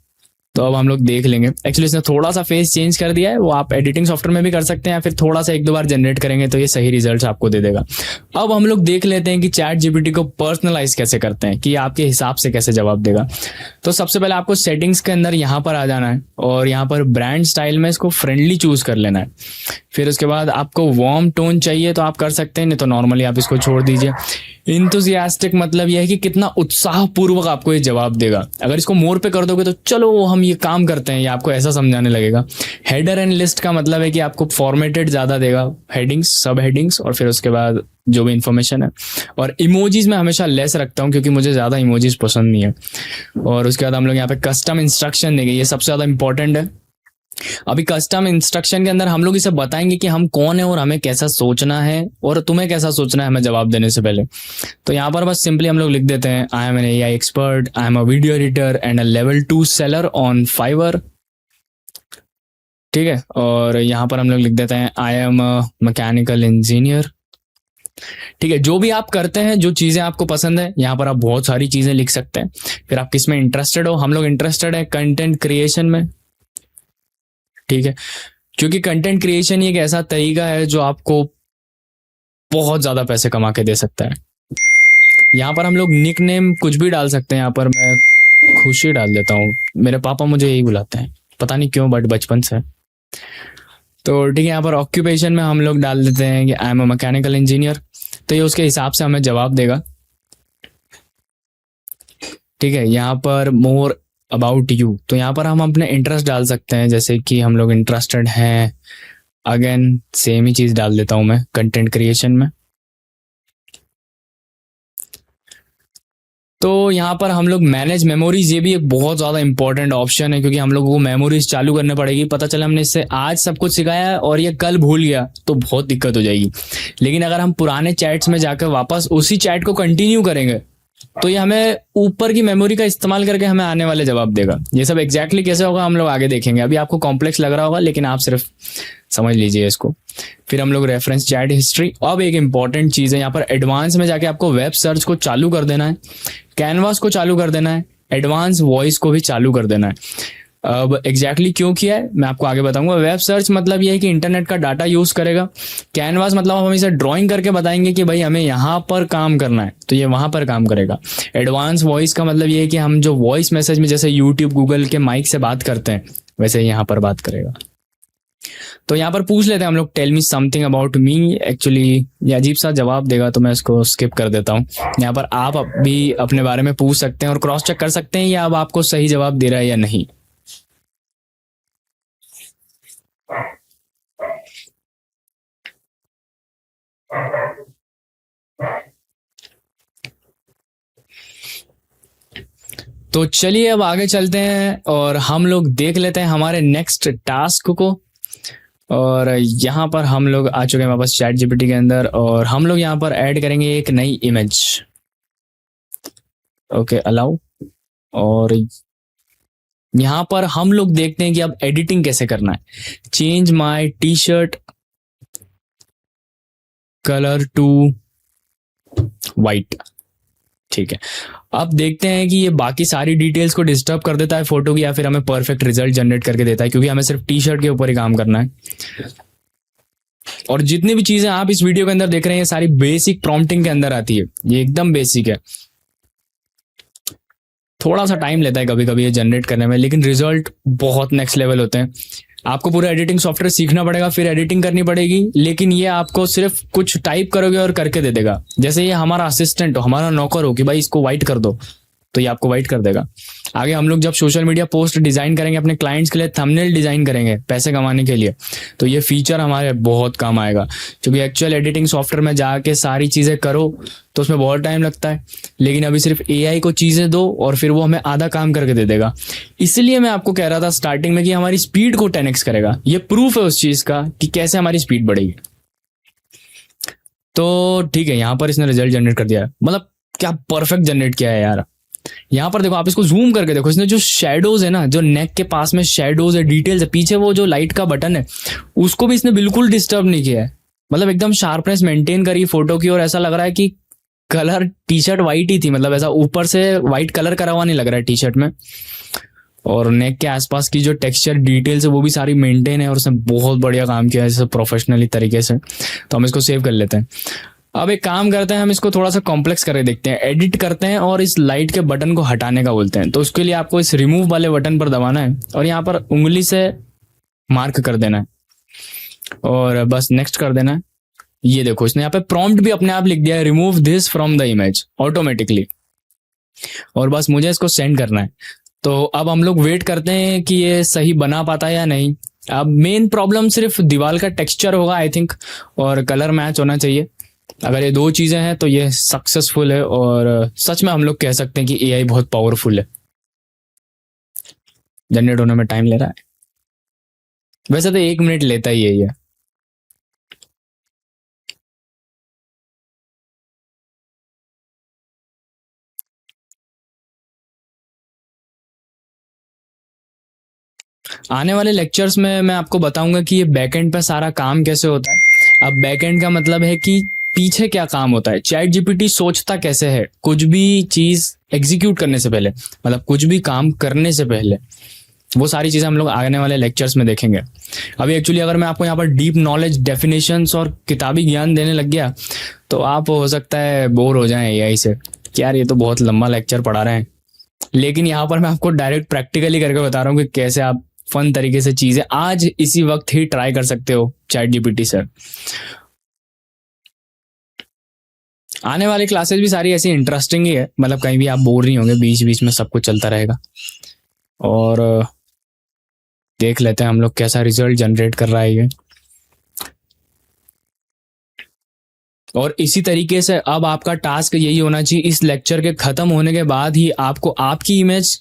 तो अब हम लोग देख लेंगे। एक्चुअली इसने थोड़ा सा फेस चेंज कर दिया है, वो आप एडिटिंग सॉफ्टवेयर में भी कर सकते हैं या फिर थोड़ा सा एक दो बार जनरेट करेंगे तो ये सही रिजल्ट्स आपको दे देगा। अब हम लोग देख लेते हैं कि चैट जीपीटी को पर्सनलाइज कैसे करते हैं, कि आपके हिसाब से कैसे जवाब देगा। तो सबसे पहले आपको सेटिंग्स के अंदर यहाँ पर आ जाना है और यहाँ पर ब्रांड स्टाइल में इसको फ्रेंडली चूज कर लेना है। फिर उसके बाद आपको वार्म टोन चाहिए तो आप कर सकते हैं, नहीं तो नॉर्मली आप इसको छोड़ दीजिए। इंथुसियास्टिक मतलब यह है कि कितना उत्साहपूर्वक आपको ये जवाब देगा। अगर इसको मोर पे कर दोगे तो चलो हम ये काम करते हैं, ये आपको ऐसा समझाने लगेगा। हेडर एंड लिस्ट का मतलब है कि आपको फॉर्मेटेड ज्यादा देगा, हेडिंग्स, सब हेडिंग्स और फिर उसके बाद जो भी इंफॉर्मेशन है। और इमोजीज में हमेशा लेस रखता हूँ क्योंकि मुझे ज्यादा इमोजीज पसंद नहीं है। और उसके बाद हम लोग यहाँ पे कस्टम इंस्ट्रक्शन देंगे, ये सबसे ज्यादा इंपॉर्टेंट है। अभी कस्टम इंस्ट्रक्शन के अंदर हम लोग इसे बताएंगे कि हम कौन है और हमें कैसा सोचना है और तुम्हें कैसा सोचना है हमें जवाब देने से पहले। तो यहाँ पर बस सिंपली हम लोग लिख देते हैं I am an AI expert, I am a video editor and a level 2 seller on Fiverr. ठीक है, और यहाँ पर हम लोग लिख देते हैं I am a mechanical engineer. ठीक है, जो भी आप करते हैं, जो चीजें आपको पसंद है, यहाँ पर आप बहुत सारी चीजें लिख सकते हैं। फिर आप किस में इंटरेस्टेड हो, हम लोग इंटरेस्टेड है कंटेंट क्रिएशन में। ठीक है, क्योंकि कंटेंट क्रिएशन ही एक ऐसा तरीका है जो आपको बहुत ज्यादा पैसे कमा के दे सकता है। यहाँ पर हम लोग निक नेम कुछ भी डाल सकते हैं। यहाँ पर मैं खुशी डाल देता हूँ, मेरे पापा मुझे यही बुलाते हैं, पता नहीं क्यों, बट बचपन से। तो ठीक है, यहाँ पर ऑक्यूपेशन में हम लोग डाल देते हैं कि आई एम अ मैकेनिकल इंजीनियर। तो ये उसके हिसाब से हमें जवाब देगा। ठीक है, यहाँ पर मोर अबाउट यू, तो यहाँ पर हम अपने इंटरेस्ट डाल सकते हैं, जैसे कि हम लोग इंटरेस्टेड हैं। अगेन सेम ही चीज डाल देता हूं मैं कंटेंट क्रिएशन में। तो यहाँ पर हम लोग मैनेज मेमोरीज, ये भी एक बहुत ज़्यादा इंपॉर्टेंट ऑप्शन है, क्योंकि हम लोगों को मेमोरीज चालू करने पड़ेगी। पता चला हमने इससे आज सब कुछ सिखाया है और ये कल भूल गया तो बहुत दिक्कत हो जाएगी। लेकिन अगर हम पुराने चैट्स में जाकर वापस उसी चैट को कंटिन्यू करेंगे तो ये हमें ऊपर की मेमोरी का इस्तेमाल करके हमें आने वाले जवाब देगा। ये सब एग्जैक्टली कैसे होगा हम लोग आगे देखेंगे। अभी आपको कॉम्प्लेक्स लग रहा होगा, लेकिन आप सिर्फ समझ लीजिए इसको। फिर हम लोग रेफरेंस चैट हिस्ट्री। अब एक इंपॉर्टेंट चीज़ है, यहाँ पर एडवांस में जाके आपको वेब सर्च को चालू कर देना है, कैनवास को चालू कर देना है, एडवांस वॉइस को भी चालू कर देना है। अब एग्जैक्टली क्यों किया है मैं आपको आगे बताऊंगा। वेब सर्च मतलब ये है कि इंटरनेट का डाटा यूज करेगा। कैनवास मतलब हम इसे ड्राइंग करके बताएंगे कि भाई हमें यहाँ पर काम करना है, तो ये वहां पर काम करेगा। एडवांस वॉइस का मतलब ये है कि हम जो वॉइस मैसेज में जैसे यूट्यूब गूगल के माइक से बात करते हैं वैसे यहाँ पर बात करेगा। तो यहाँ पर पूछ लेते हैं हम लोग tell me something about me. Actually ये अजीब सा जवाब देगा तो मैं इसको स्किप कर देता हूँ। यहाँ पर आप भी अपने बारे में पूछ सकते हैं और क्रॉस चेक कर सकते हैं या अब आपको सही जवाब दे रहा है या नहीं। तो चलिए अब आगे चलते हैं और हम लोग देख लेते हैं हमारे नेक्स्ट टास्क को। और यहाँ पर हम लोग आ चुके हैं वापस चैट जीपीटी के अंदर और हम लोग यहाँ पर ऐड करेंगे एक नई इमेज। Okay allow. और यहाँ पर हम लोग देखते हैं कि अब एडिटिंग कैसे करना है। Change my T shirt colour to white. ठीक है, अब देखते हैं कि ये बाकी सारी डिटेल्स को डिस्टर्ब कर देता है फोटो की या फिर हमें परफेक्ट रिजल्ट जनरेट करके देता है, क्योंकि हमें सिर्फ टी शर्ट के ऊपर ही काम करना है। और जितनी भी चीजें आप इस वीडियो के अंदर देख रहे हैं ये सारी बेसिक प्रॉम्प्टिंग के अंदर आती है, ये एकदम बेसिक है। थोड़ा सा टाइम लेता है कभी कभी ये जनरेट करने में, लेकिन रिजल्ट बहुत नेक्स्ट लेवल होते हैं। आपको पूरा एडिटिंग सॉफ्टवेयर सीखना पड़ेगा, फिर एडिटिंग करनी पड़ेगी, लेकिन ये आपको सिर्फ कुछ टाइप करोगे और करके दे देगा। जैसे ये हमारा असिस्टेंट हो, हमारा नौकर हो कि भाई इसको वाइट कर दो, तो ये आपको वाइट कर देगा। आगे हम लोग जब सोशल मीडिया पोस्ट डिजाइन करेंगे अपने क्लाइंट्स के लिए, थंबनेल डिजाइन करेंगे पैसे कमाने के लिए, तो ये फीचर हमारे बहुत काम आएगा। क्योंकि एक्चुअल एडिटिंग सॉफ्टवेयर में जाके सारी चीजें करो तो उसमें बहुत टाइम लगता है, लेकिन अभी सिर्फ एआई को चीजें दो और फिर वो हमें आधा काम करके दे देगा। इसलिए मैं आपको कह रहा था स्टार्टिंग में कि हमारी स्पीड को 10x करेगा। ये प्रूफ है उस चीज का कि कैसे हमारी स्पीड बढ़ेगी। तो ठीक है, यहां पर इसने रिजल्ट जनरेट कर दिया है, मतलब क्या परफेक्ट जनरेट किया है यार। यहाँ पर देखो, आप इसको जूम करके देखो, इसने जो शेडोज है ना, जो नेक के पास में शेडोज है, डिटेल्स है, पीछे वो जो लाइट का बटन है उसको भी इसने बिल्कुल डिस्टर्ब नहीं किया है। मतलब एकदम शार्पनेस मेंटेन करी फोटो की, और ऐसा लग रहा है कि कलर टी शर्ट व्हाइट ही थी, मतलब ऐसा ऊपर से व्हाइट कलर करा हुआ नहीं लग रहा है टी शर्ट में। और नेक के आसपास की जो टेक्सचर डिटेल्स है वो भी सारी मेंटेन है और उसने बहुत बढ़िया काम किया है जैसे प्रोफेशनली तरीके से। तो हम इसको सेव कर लेते हैं। अब एक काम करते हैं, हम इसको थोड़ा सा कॉम्प्लेक्स करके देखते हैं, एडिट करते हैं और इस लाइट के बटन को हटाने का बोलते हैं। तो उसके लिए आपको इस रिमूव वाले बटन पर दबाना है और यहाँ पर उंगली से मार्क कर देना है और बस नेक्स्ट कर देना है। ये देखो, इसने यहाँ पे प्रॉम्प्ट भी अपने आप लिख दिया है, remove this from the image automatically. और बस मुझे इसको सेंड करना है। तो अब हम लोग वेट करते हैं कि ये सही बना पाता है या नहीं। अब मेन प्रॉब्लम सिर्फ दीवार का टेक्सचर होगा आई थिंक, और कलर मैच होना चाहिए। अगर ये दो चीजें हैं तो ये सक्सेसफुल है और सच में हम लोग कह सकते हैं कि एआई बहुत पावरफुल है। जनरेट होने में टाइम ले रहा है। वैसे तो 1 मिनट लेता ही है ये। आने वाले लेक्चर्स में मैं आपको बताऊंगा कि ये बैकएंड पे सारा काम कैसे होता है। अब बैकएंड का मतलब है कि पीछे क्या काम होता है, चैट जीपीटी सोचता कैसे है कुछ भी चीज एग्जीक्यूट करने से पहले, मतलब कुछ भी काम करने से पहले, वो सारी चीजें हम लोग आने वाले लेक्चर्स में देखेंगे। अभी एक्चुअली अगर मैं आपको यहाँ पर डीप नॉलेज डेफिनेशंस और किताबी ज्ञान देने लग गया तो आप हो सकता है बोर हो जाएं एआई से कि यार ये तो बहुत लंबा लेक्चर पढ़ा रहे हैं। लेकिन यहाँ पर मैं आपको डायरेक्ट प्रैक्टिकली करके बता रहा हूँ कि कैसे आप फन तरीके से चीजें आज इसी वक्त ही ट्राई कर सकते हो चैट जीपीटी से। आने वाली क्लासेस भी सारी ऐसी इंटरेस्टिंग ही है, मतलब कहीं भी आप बोर नहीं होंगे, बीच बीच में सब कुछ चलता रहेगा। और देख लेते हैं हम लोग कैसा रिजल्ट जनरेट कर रहा है ये। और इसी तरीके से अब आपका टास्क यही होना चाहिए, इस लेक्चर के खत्म होने के बाद ही आपको आपकी इमेज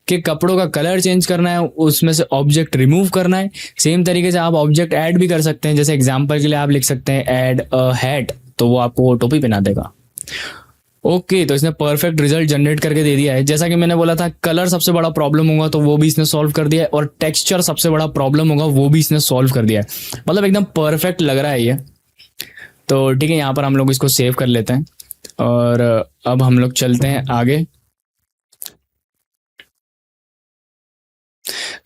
के कपड़ों का कलर चेंज करना है, उसमें से ऑब्जेक्ट रिमूव करना है। सेम तरीके से आप ऑब्जेक्ट ऐड भी कर सकते हैं, जैसे एग्जांपल के लिए आप लिख सकते हैं ऐड अ हैट, तो वो आपको टोपी पहना देगा। ओके, तो इसने परफेक्ट रिजल्ट जनरेट करके दे दिया है। जैसा कि मैंने बोला था कलर सबसे बड़ा प्रॉब्लम होगा तो वो भी इसने सॉल्व कर दिया है, और टेक्सचर सबसे बड़ा प्रॉब्लम होगा वो भी इसने सॉल्व कर दिया है। मतलब एकदम परफेक्ट लग रहा है ये। तो ठीक है, यहाँ पर हम लोग इसको सेव कर लेते हैं और अब हम लोग चलते हैं आगे।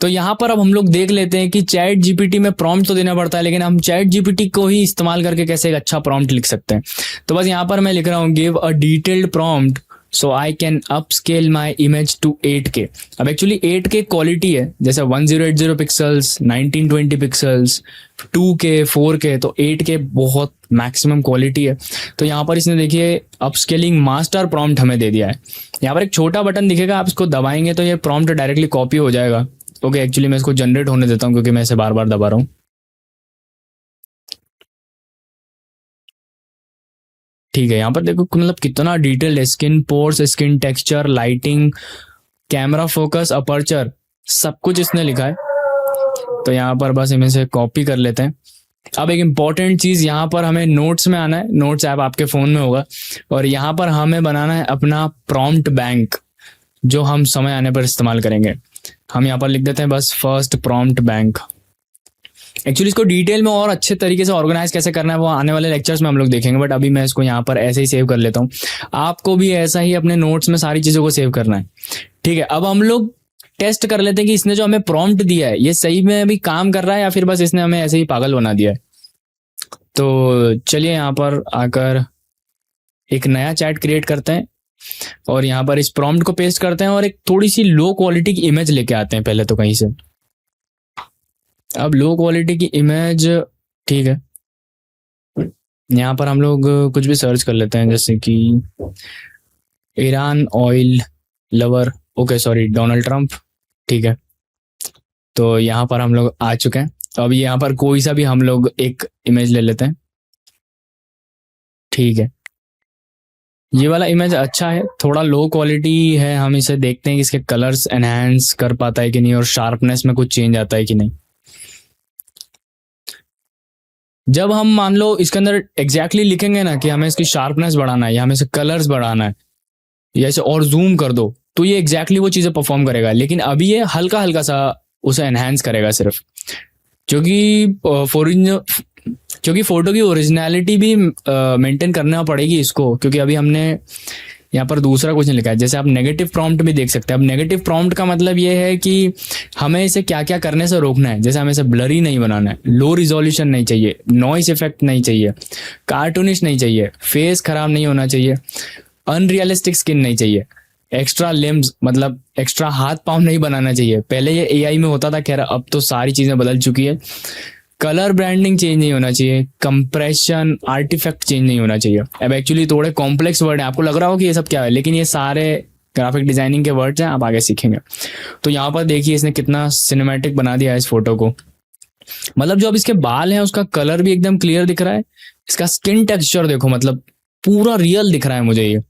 तो यहाँ पर अब हम लोग देख लेते हैं कि चैट जीपीटी में प्रॉम्प्ट तो देना पड़ता है, लेकिन हम चैट जीपीटी को ही इस्तेमाल करके कैसे एक अच्छा प्रॉम्प्ट लिख सकते हैं। तो बस यहाँ पर मैं लिख रहा हूँ give a detailed prompt so I can upscale my image to 8K। अब एक्चुअली 8K क्वालिटी है, जैसे 1080 पिक्सल्स, 1920 पिक्सल्स, 2K, 4K, तो 8K बहुत मैक्सिमम क्वालिटी है। तो यहाँ पर इसने देखिए अपस्केलिंग मास्टर प्रॉम्प्ट हमें दे दिया है। यहाँ पर एक छोटा बटन दिखेगा, आप इसको दबाएंगे तो ये प्रॉम्प्ट डायरेक्टली कॉपी हो जाएगा। ओके, एक्चुअली मैं इसको जनरेट होने देता हूँ क्योंकि मैं इसे बार बार दबा रहा हूँ। ठीक है, यहाँ पर देखो मतलब कितना डिटेल है, skin pores, skin texture, lighting, camera focus, aperture, सब कुछ इसने लिखा है। तो यहाँ पर बस इनमें से कॉपी कर लेते हैं। अब एक इम्पॉर्टेंट चीज, यहाँ पर हमें नोट्स में आना है, नोट्स ऐप आपके फोन में होगा, और यहाँ पर हमें बनाना है अपना प्रॉम्प्ट बैंक जो हम समय आने पर इस्तेमाल करेंगे। हम यहाँ पर लिख देते हैं बस फर्स्ट प्रॉम्प्ट बैंक। एक्चुअली इसको डिटेल में और अच्छे तरीके से ऑर्गेनाइज कैसे करना है वो आने वाले लेक्चर्स में हम लोग देखेंगे, बट अभी मैं इसको यहाँ पर ऐसे ही सेव कर लेता हूँ। आपको भी ऐसा ही अपने नोट्स में सारी चीजों को सेव करना है। ठीक है, अब हम लोग टेस्ट कर लेते हैं कि इसने जो हमें प्रॉम्प्ट दिया है ये सही में अभी काम कर रहा है या फिर बस इसने हमें ऐसे ही पागल बना दिया है। तो चलिए यहाँ पर आकर एक नया चैट क्रिएट करते हैं और यहाँ पर इस प्रॉम्प्ट को पेस्ट करते हैं और एक थोड़ी सी लो क्वालिटी की इमेज लेके आते हैं पहले तो कहीं से। अब लो क्वालिटी की इमेज, ठीक है, यहाँ पर हम लोग कुछ भी सर्च कर लेते हैं, जैसे कि Iran oil lover, okay sorry Donald Trump. ठीक है, तो यहाँ पर हम लोग आ चुके हैं। अब यहाँ पर कोई सा भी हम लोग एक इमेज ले लेते हैं। ठीक है, ये वाला इमेज अच्छा है, थोड़ा लो क्वालिटी है। हम इसे देखते हैं कि इसके कलर्स एनहांस कर पाता है कि नहीं और शार्पनेस में कुछ चेंज आता है कि नहीं। जब हम मान लो इसके अंदर एग्जैक्टली लिखेंगे ना कि हमें इसकी शार्पनेस बढ़ाना है या हमें इसे कलर्स बढ़ाना है या इसे और जूम कर दो, तो ये एग्जैक्टली वो चीजें परफॉर्म करेगा। लेकिन अभी ये हल्का हल्का सा उसे एनहांस करेगा सिर्फ, क्योंकि क्योंकि फोटो की ओरिजिनलिटी भी मेंटेन करना पड़ेगी इसको, क्योंकि अभी हमने यहाँ पर दूसरा कुछ नहीं लिखा है। जैसे आप नेगेटिव प्रॉम्प्ट भी देख सकते हैं। अब नेगेटिव प्रॉम्प्ट का मतलब ये है कि हमें इसे क्या क्या करने से रोकना है। जैसे हमें इसे ब्लरी नहीं बनाना है, लो रिजोल्यूशन नहीं चाहिए, नॉइस इफेक्ट नहीं चाहिए, कार्टूनिश नहीं चाहिए, फेस खराब नहीं होना चाहिए, अनरियलिस्टिक स्किन नहीं चाहिए, एक्स्ट्रा लिम्स मतलब एक्स्ट्रा हाथ पाँव नहीं बनाना चाहिए। पहले ये एआई में होता था, खैर अब तो सारी चीजें बदल चुकी है। कलर ब्रांडिंग चेंज नहीं होना चाहिए, कंप्रेशन आर्टिफैक्ट चेंज नहीं होना चाहिए। अब एक्चुअली थोड़े कॉम्प्लेक्स वर्ड है, आपको लग रहा हो कि ये सब क्या है, लेकिन ये सारे ग्राफिक डिजाइनिंग के वर्ड्स हैं, आप आगे सीखेंगे। तो यहाँ पर देखिए इसने कितना सिनेमैटिक बना दिया है इस फोटो को। मतलब जो अब इसके बाल हैं उसका कलर भी एकदम क्लियर दिख रहा है। इसका स्किन टेक्सचर देखो, मतलब पूरा रियल दिख रहा है मुझे ये।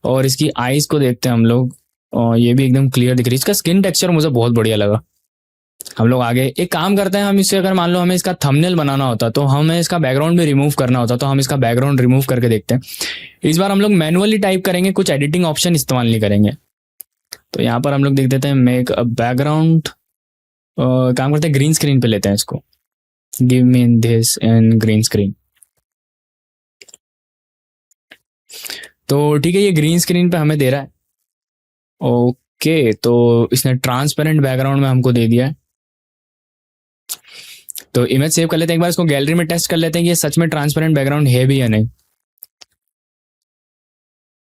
और इसकी आईज को देखते हैं हम लोग, और ये भी एकदम क्लियर दिख रही है। इसका स्किन टेक्सचर मुझे बहुत बढ़िया लगा। हम लोग आगे एक काम करते हैं, हम इसे अगर मान लो हमें इसका थंबनेल बनाना होता तो हमें इसका बैकग्राउंड भी रिमूव करना होता, तो हम इसका बैकग्राउंड रिमूव करके देखते हैं। इस बार हम लोग मैनुअली टाइप करेंगे, कुछ एडिटिंग ऑप्शन इस्तेमाल नहीं करेंगे। तो यहाँ पर हम लोग देख देते हैं मेक अ बैकग्राउंड, काम करते हैं ग्रीन स्क्रीन पे लेते हैं इसको, give me this in green screen. तो ठीक है, ये ग्रीन स्क्रीन पे हमें दे रहा है। ओके, तो इसने ट्रांसपेरेंट बैकग्राउंड में हमको दे दिया है। तो इमेज सेव कर लेते हैं, एक बार इसको गैलरी में टेस्ट कर लेते हैं कि ये सच में ट्रांसपेरेंट बैकग्राउंड है भी या नहीं।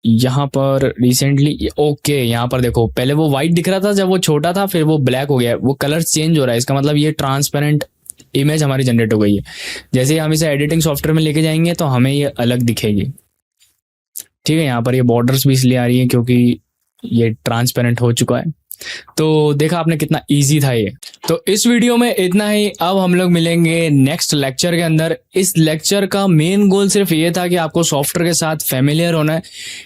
यहाँ पर रिसेंटली ओके, यहाँ पर देखो पहले वो व्हाइट दिख रहा था जब वो छोटा था, फिर वो ब्लैक हो गया, वो कलर चेंज हो रहा है, इसका मतलब ये ट्रांसपेरेंट इमेज हमारी जनरेट हो गई है। जैसे ही हम इसे एडिटिंग सॉफ्टवेयर में लेके जाएंगे तो हमें ये अलग दिखेगी। ठीक है, यहाँ पर ये बॉर्डर्स भी इसलिए आ रही है क्योंकि ये ट्रांसपेरेंट हो चुका है। तो देखा आपने कितना इजी था ये। तो इस वीडियो में इतना ही, अब हम लोग मिलेंगे नेक्स्ट लेक्चर के अंदर। इस लेक्चर का मेन गोल सिर्फ ये था कि आपको सॉफ्टवेयर के साथ फेमिलियर होना है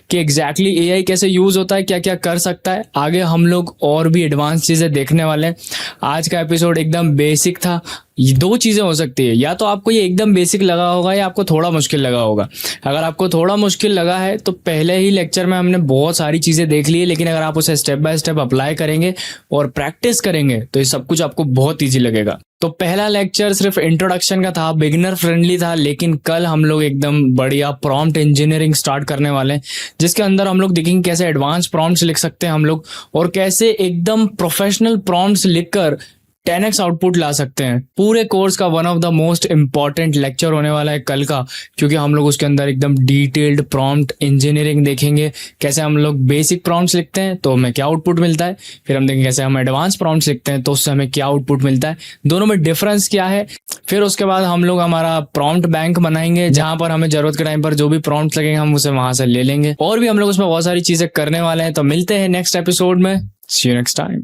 कि एग्जैक्टली एआई कैसे यूज होता है, क्या क्या कर सकता है। आगे हम लोग और भी एडवांस चीजें देखने वाले हैं। आज का एपिसोड एकदम बेसिक था। ये दो चीजें हो सकती है, या तो आपको ये एकदम बेसिक लगा होगा या आपको थोड़ा मुश्किल लगा होगा। अगर आपको थोड़ा मुश्किल लगा है तो पहले ही लेक्चर में हमने बहुत सारी चीजें देख ली है, लेकिन अगर आप उसे स्टेप बाय स्टेप अप्लाई करेंगे और प्रैक्टिस करेंगे तो ये सब कुछ आपको बहुत ईजी लगेगा। तो पहला लेक्चर सिर्फ इंट्रोडक्शन का था, बिगिनर फ्रेंडली था, लेकिन कल हम लोग एकदम बढ़िया प्रॉम्प्ट इंजीनियरिंग स्टार्ट करने वाले हैं, जिसके अंदर हम लोग देखेंगे कैसे एडवांस प्रॉम्प्ट्स लिख सकते हैं हम लोग, और कैसे एकदम प्रोफेशनल प्रॉम्प्ट्स लिखकर 10x आउटपुट ला सकते हैं। पूरे कोर्स का one of the most important lecture होने वाला है कल का, क्योंकि हम लोग उसके अंदर एकदम डिटेल्ड प्रॉम्प्ट इंजीनियरिंग देखेंगे। कैसे हम लोग बेसिक प्रॉम्प्ट्स लिखते हैं तो हमें क्या आउटपुट मिलता है, फिर हम देखेंगे कैसे हम एडवांस प्रॉम्प्ट्स लिखते हैं तो उससे हमें क्या आउटपुट मिलता है, दोनों में डिफरेंस क्या है। फिर उसके बाद हम लोग हमारा प्रॉम्प्ट बैंक बनाएंगे, जहां पर हमें जरूरत के टाइम पर जो भी प्रॉम्प्ट लगेंगे हम उसे वहां से ले लेंगे। और भी हम लोग उसमें बहुत सारी चीजें करने वाले हैं। तो मिलते हैं नेक्स्ट एपिसोड में। सी यू नेक्स्ट टाइम।